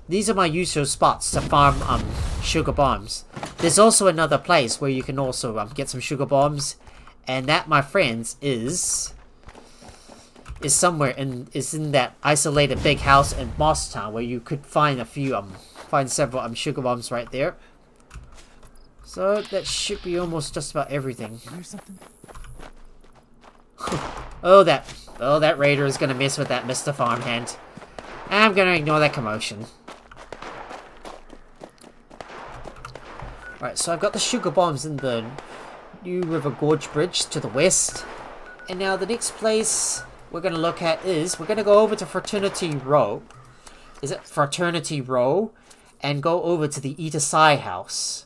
These are my usual spots to farm sugar bombs. There's also another place where you can also get some sugar bombs, and that, my friends, is in that isolated big house in Moss Town, where you could find several sugar bombs right there. So that should be almost just about everything. Oh, that raider is gonna mess with that Mr. Farmhand. I'm gonna ignore that commotion. Alright, so I've got the sugar bombs in the New River Gorge Bridge to the west. And now the next place we're gonna look at is, we're gonna go over to Fraternity Row. Is it Fraternity Row? And go over to the Eta Psi house.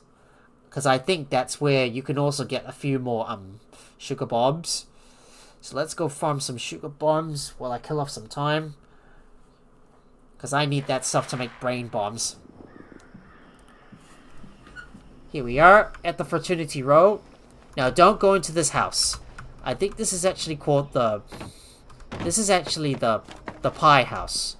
Because I think that's where you can also get a few more sugar bombs. So let's go farm some sugar bombs while I kill off some time. Because I need that stuff to make brain bombs. Here we are at the Fraternity Row. Now don't go into this house. I think this is actually called the... This is actually the pie house.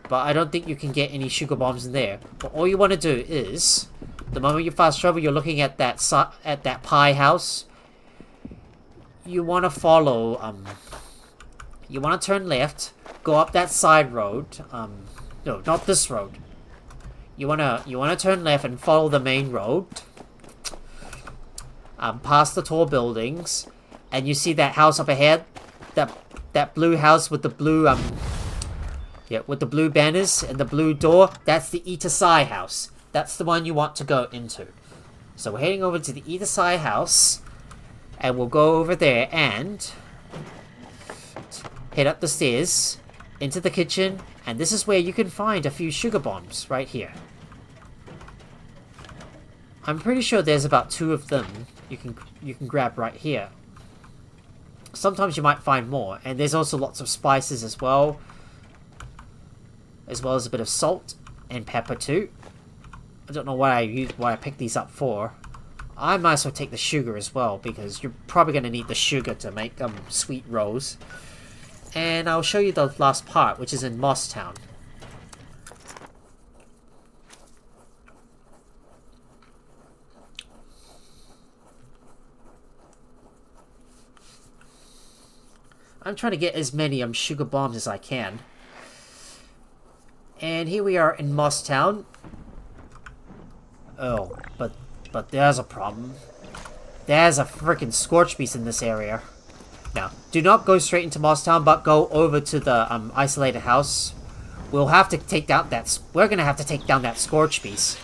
But I don't think you can get any sugar bombs in there. But all you want to do is, the moment you fast travel, you're looking at that pie house. You want to follow, you want to turn left, go up that side road. No, not this road. You wanna turn left and follow the main road. Past the tall buildings, and you see that house up ahead, that blue house with the blue with the blue banners and the blue door. That's the Eta Psi house. That's the one you want to go into. So we're heading over to the Eta Psi house, and we'll go over there and head up the stairs into the kitchen, and this is where you can find a few sugar bombs right here. I'm pretty sure there's about 2 of them you can grab right here. Sometimes you might find more, and there's also lots of spices as well as a bit of salt and pepper too. I don't know what I picked these up for. I might as well take the sugar as well, because you're probably going to need the sugar to make sweet rolls. And I'll show you the last part, which is in Moss Town. I'm trying to get as many sugar bombs as I can. And here we are in Moss Town. Oh, but there's a problem. There's a freaking scorch beast in this area. Now, do not go straight into Moss Town, but go over to the isolated house. We'll have to take down that. We're gonna have to take down that scorch beast.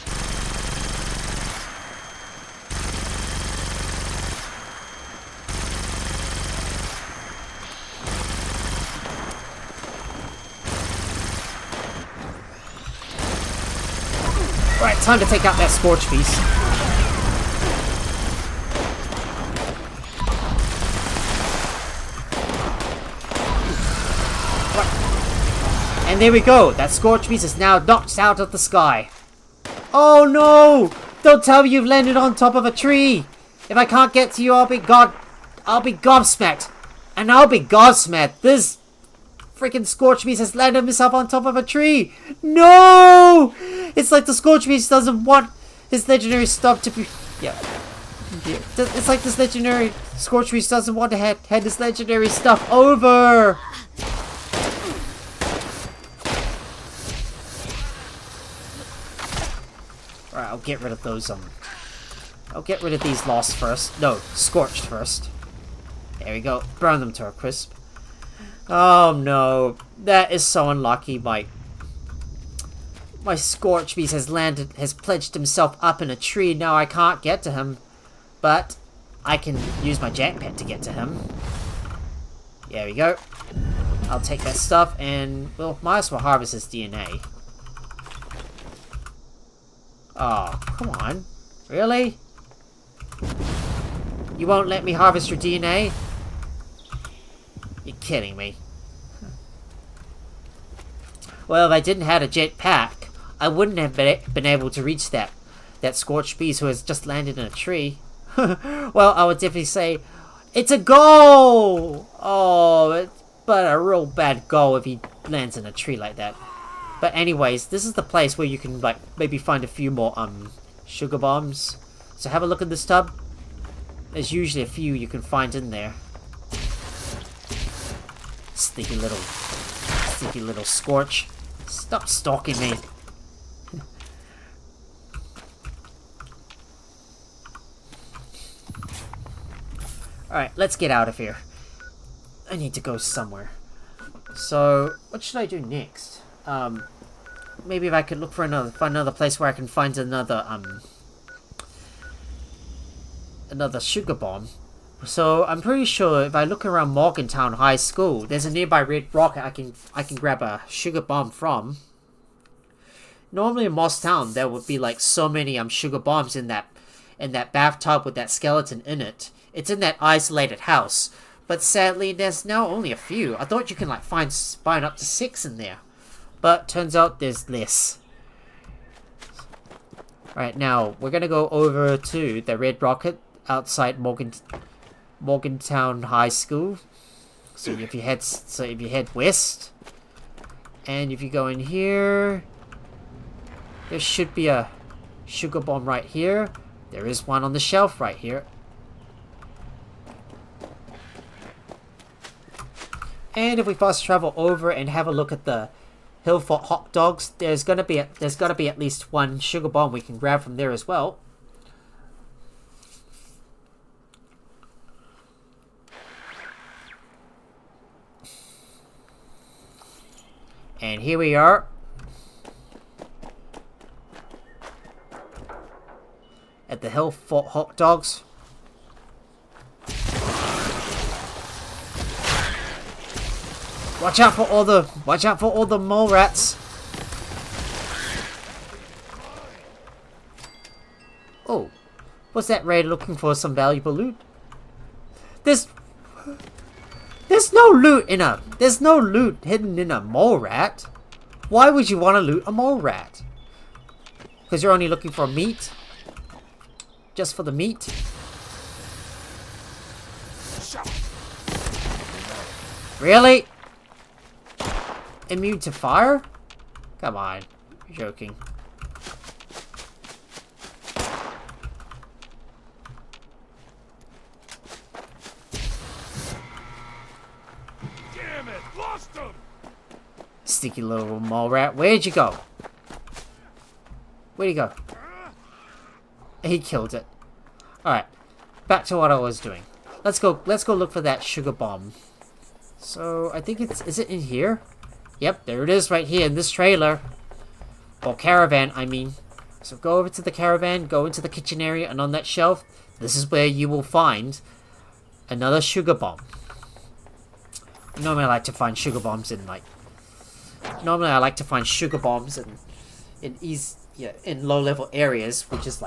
Right, time to take out that scorch beast. And there we go. That scorch beast is now knocked out of the sky. Oh no! Don't tell me you've landed on top of a tree. If I can't get to you, I'll be gobsmacked. And I'll be gobsmacked. This freaking scorch beast has landed himself on top of a tree. No! It's like the scorch beast doesn't want his legendary stuff to be... Yeah. It's like this legendary scorch beast doesn't want to hand his legendary stuff over. Alright, I'll get rid of those, I'll get rid of these lost first. No, scorched first. There we go. Burn them to a crisp. Oh no. That is so unlucky. My scorch beast has pledged himself up in a tree. Now I can't get to him. But I can use my jetpack to get to him. There we go. I'll take that stuff and, well, might as well harvest his DNA. Oh, come on. Really? You won't let me harvest your DNA? You're kidding me. Well, if I didn't have a jetpack, I wouldn't have been able to reach that scorched beast who has just landed in a tree. Well, I would definitely say, it's a goal! Oh, but a real bad goal if he lands in a tree like that. But anyways, this is the place where you can, like, maybe find a few more, sugar bombs. So have a look at this tub. There's usually a few you can find in there. Sneaky little scorch. Stop stalking me. Alright, let's get out of here. I need to go somewhere. So, what should I do next? Maybe if I could look for another place where I can find another sugar bomb. So I'm pretty sure if I look around Morgantown High School, there's a nearby red rocket I can grab a sugar bomb from. Normally in Moss Town there would be like so many sugar bombs in that bathtub with that skeleton in it. It's in that isolated house, but sadly there's now only a few. I thought you can like find up to 6 in there, but turns out there's less. Right, now we're gonna go over to the red rocket outside Morgantown High School. So if you head west, and if you go in here, there should be a sugar bomb right here. There is one on the shelf right here. And if we fast travel over and have a look at the Hillfort hot dogs, there's gotta be at least one sugar bomb we can grab from there as well. And here we are at the Hillfort hot dogs. Watch out for all the mole rats. Oh, what's that raid looking for? Some valuable loot? There's no loot hidden in a mole rat. Why would you want to loot a mole rat? Because you're only looking for meat? Just for the meat? Really? Immune to fire? Come on, you're joking. Damn it! Lost him! Sticky little mole rat, where'd you go? Where'd he go? He killed it. Alright, back to what I was doing. Let's go look for that sugar bomb. So, I think is it in here? Yep, there it is right here in this trailer. Or caravan, I mean. So go over to the caravan, go into the kitchen area, and on that shelf, this is where you will find another sugar bomb. Normally I like to find sugar bombs in in low-level areas, which is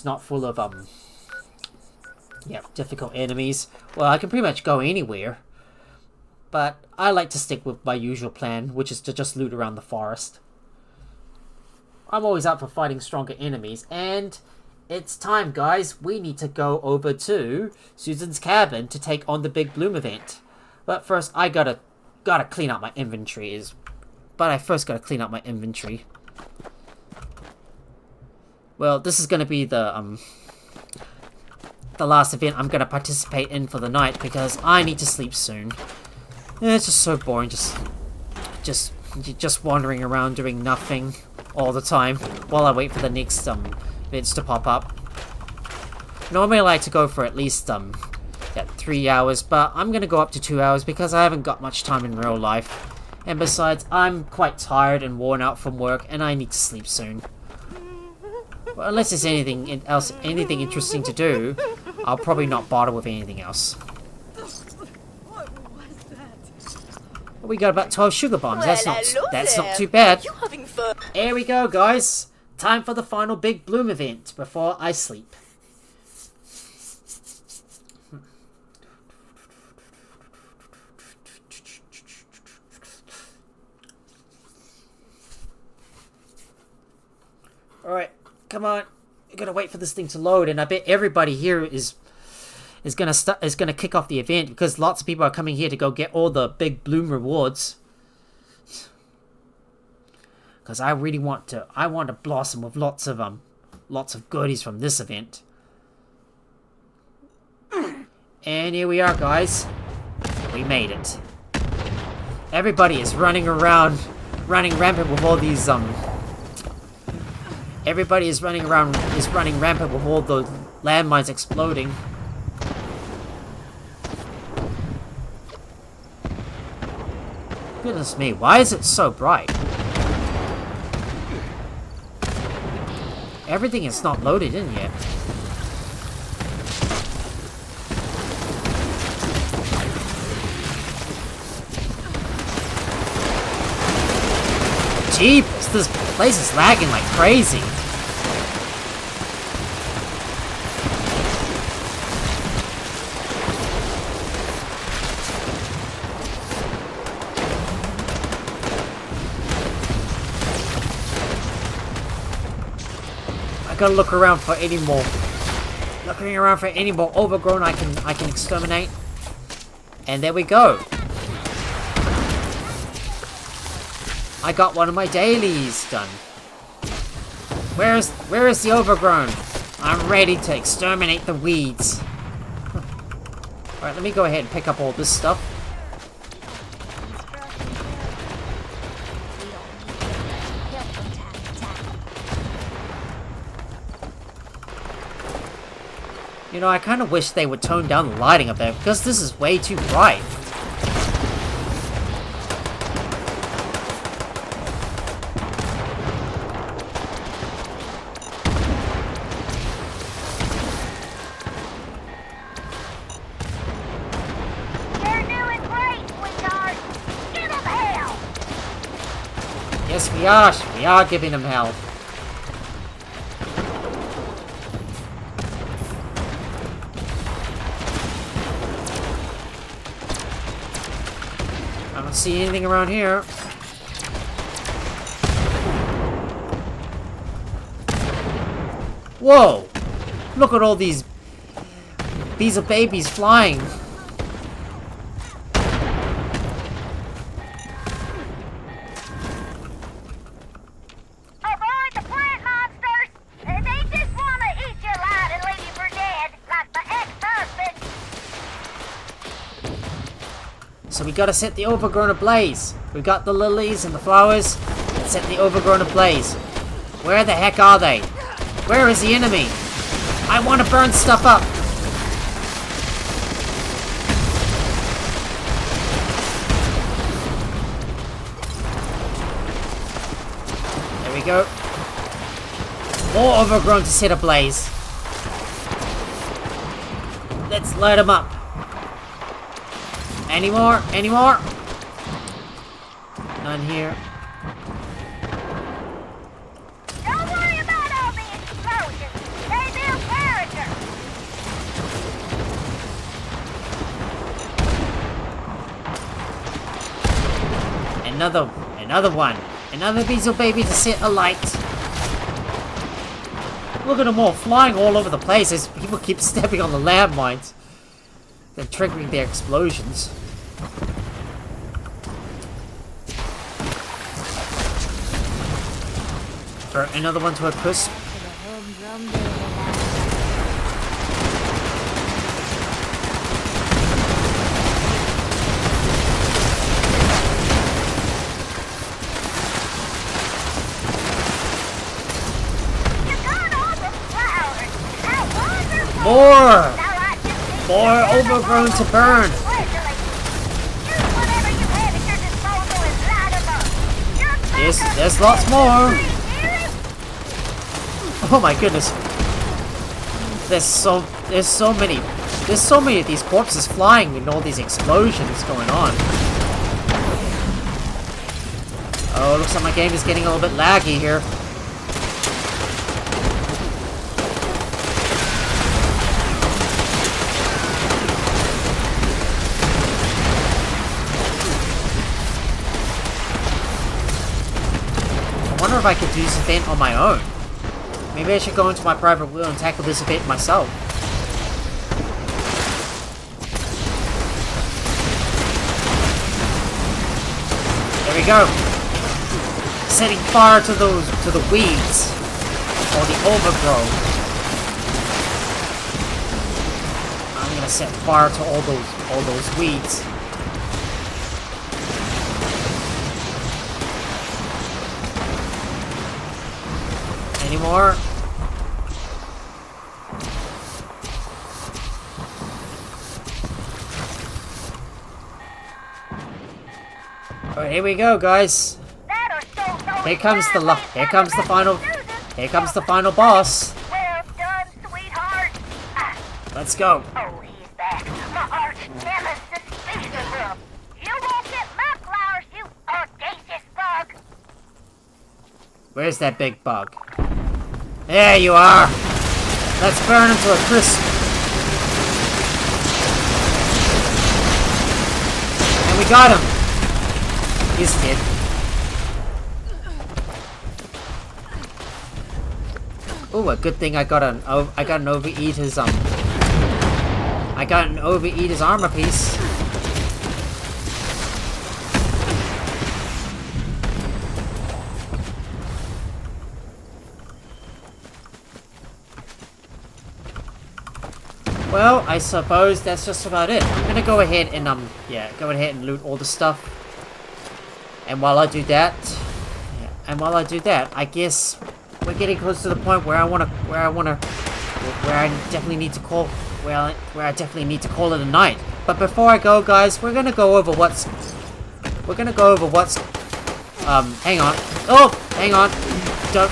not full of difficult enemies. Well, I can pretty much go anywhere. But I like to stick with my usual plan, which is to just loot around the forest. I'm always out for fighting stronger enemies, and it's time, guys. We need to go over to Susan's cabin to take on the Big Bloom event. But first, I gotta clean out my inventory. Well, this is gonna be the last event I'm gonna participate in for the night because I need to sleep soon. It's just so boring, just wandering around doing nothing all the time while I wait for the next events to pop up. Normally I like to go for at least 3 hours, but I'm gonna go up to 2 hours because I haven't got much time in real life. And besides, I'm quite tired and worn out from work, and I need to sleep soon. Well, unless there's anything interesting to do, I'll probably not bother with anything else. We got about 12 sugar bombs. Well, that's not too bad. You having fun? Here we go, guys. Time for the final Big Bloom event before I sleep. Alright, come on. We gotta wait for this thing to load, and I bet everybody here is gonna kick off the event because lots of people are coming here to go get all the Big Bloom rewards. Because I really want to blossom with lots of goodies from this event. And here we are, guys. We made it. Everybody is running rampant with all these Everybody is running rampant with all the landmines exploding. Goodness me, why is it so bright? Everything is not loaded in yet. Jeepers, this place is lagging like crazy. I gotta look around for any more. Looking around for any more overgrown I can exterminate. And there we go. I got one of my dailies done. Where is the overgrown? I'm ready to exterminate the weeds. Alright, let me go ahead and pick up all this stuff. You know, I kind of wish they would tone down the lighting a bit, because this is way too bright. You're doing great, sweetheart. Give them hell. Yes, we are giving them hell. I don't see anything around here. Whoa! Look at all these bees of babies flying. Avoid the plant monsters. They just want to eat you alive and leave you for dead, like my ex-husband. So we gotta set the overgrown ablaze. We got the lilies and the flowers. Let's set the overgrown ablaze. Where the heck are they? Where is the enemy? I want to burn stuff up. There we go. More overgrown to set ablaze. Let's light them up. Any more? Any more? None here. Don't worry about all the explosions. They build character. Another one. Another Beezel baby to set alight. Look at them all flying all over the place as people keep stepping on the landmines. They're triggering their explosions. Burn another one to a crisp. More! More overgrown to burn! There's lots more! Oh my goodness! There's so many of these corpses flying and all these explosions going on. Oh, looks like my game is getting a little bit laggy here. I wonder if I could do this event on my own. Maybe I should go into my private wheel and tackle this event myself. There we go. Setting fire to the weeds or the overgrown. I'm gonna set fire to all those weeds. Any more? Alright, here we go, guys. Here comes the final boss. Well done, sweetheart. Let's go. Oh, he's back. My arch nemesis, speaking of. You won't get my flowers, you audacious bug. Where's that big bug? There you are. Let's burn him to a crisp. And we got him. He's dead. Oh, a good thing I got an overeater's armor piece. Well, I suppose that's just about it. I'm gonna go ahead and loot all the stuff. And while I do that, I guess we're getting close to the point where I definitely need to call it a night. But before I go, guys, we're gonna go over what's hang on. Oh, hang on. Don't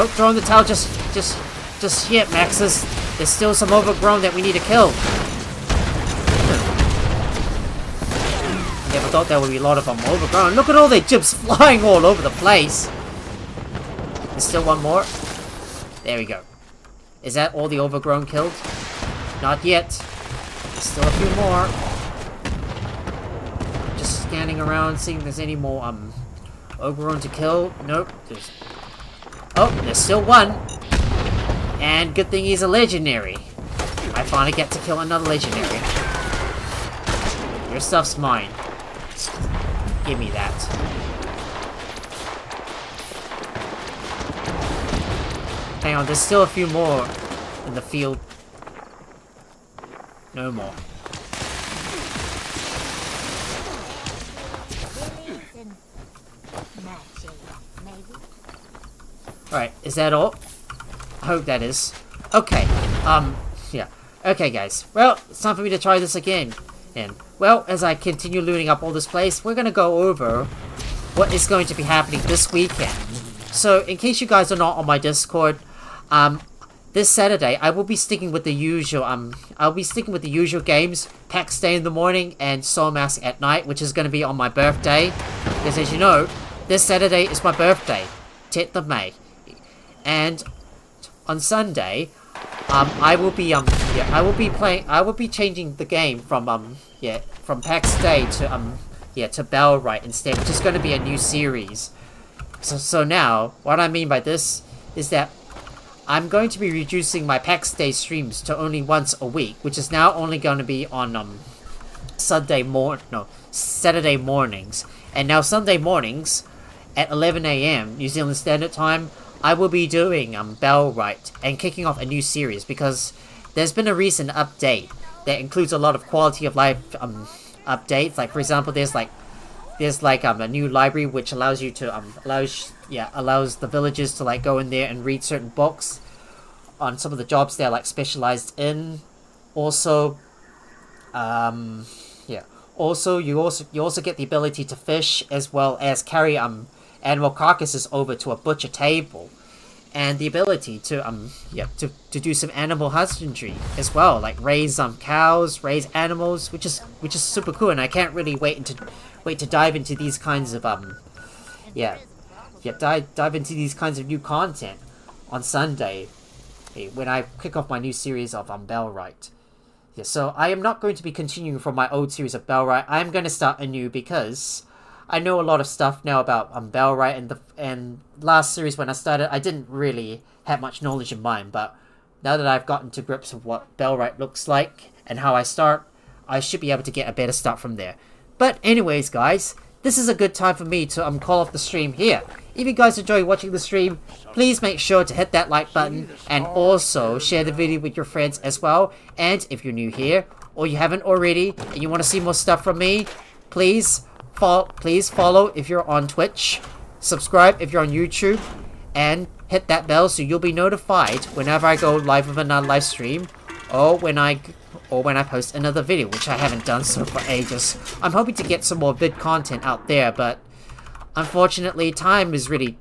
throw in the towel just yet, Maxis. There's still some overgrown that we need to kill. Never thought there would be a lot of them overgrown. Look at all the gyps flying all over the place. There's still one more. There we go. Is that all the overgrown killed? Not yet. There's still a few more. Just scanning around, seeing if there's any more overgrown to kill. Nope. There's still one. And good thing he's a legendary. I finally get to kill another legendary. Your stuff's mine. Give me that. Hang on, there's still a few more in the field. No more. Alright, is that all? I hope that is. Okay, yeah. Okay, guys. Well, it's time for me to try this again. And, well, as I continue looting up all this place, we're gonna go over what is going to be happening this weekend. So, in case you guys are not on my Discord, this Saturday, I will be sticking with the usual, games, PAX Day in the morning and Soul Mask at night, which is gonna be on my birthday. Because as you know, this Saturday is my birthday, 10th of May. And on Sunday, I will be changing the game from PAX Day to Bellwright instead, which is going to be a new series. So now, what I mean by this is that I'm going to be reducing my PAX Day streams to only once a week, which is now only going to be on Saturday mornings. And now Sunday mornings at 11 AM New Zealand Standard Time, I will be doing Bellwright and kicking off a new series because there's been a recent update that includes a lot of quality of life updates. Like, for example, there's a new library which allows you to allows the villagers to like go in there and read certain books on some of the jobs they're like specialized in. Also, also you also get the ability to fish as well as carry animal carcasses over to a butcher table, and the ability to do some animal husbandry as well, like raise cows, raise animals, which is super cool. And I can't really wait to dive into these kinds of dive into these kinds of new content on Sunday when I kick off my new series of Bellwright. Yeah, so I am not going to be continuing from my old series of Bellwright. I am going to start anew because I know a lot of stuff now about Bellwright, and last series when I started, I didn't really have much knowledge in mind, but now that I've gotten to grips with what Bellwright looks like and how I start, I should be able to get a better start from there. But anyways, guys, this is a good time for me to call off the stream here. If you guys enjoy watching the stream, please make sure to hit that like button and also share the video with your friends as well. And if you're new here or you haven't already and you want to see more stuff from me, please follow if you're on Twitch, subscribe if you're on YouTube, and hit that bell so you'll be notified whenever I go live with another live stream, or when I or when I post another video, which I haven't done so for ages. I'm hoping to get some more vid content out there, but unfortunately, time is really,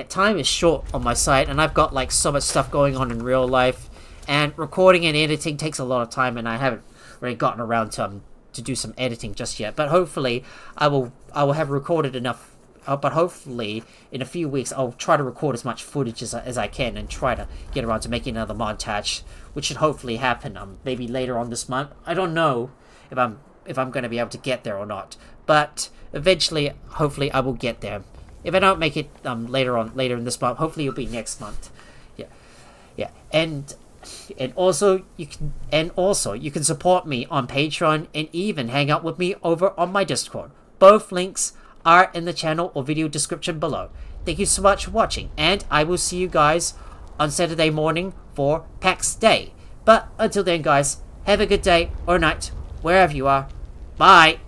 time is short on my side, and I've got like so much stuff going on in real life, and recording and editing takes a lot of time, and I haven't really gotten around to do some editing just yet. But hopefully, I will have recorded enough. But hopefully, in a few weeks, I'll try to record as much footage as I can, and try to get around to making another montage, which should hopefully happen maybe later on this month. I don't know if I'm going to be able to get there or not, but eventually, hopefully, I will get there. If I don't make it later in this month, hopefully it'll be next month. Yeah, and also you can support me on Patreon and even hang out with me over on my Discord. Both links are in the channel or video description below. Thank you so much for watching, and I will see you guys on Saturday morning for PAX Day. But until then, guys, have a good day or night, wherever you are. Bye!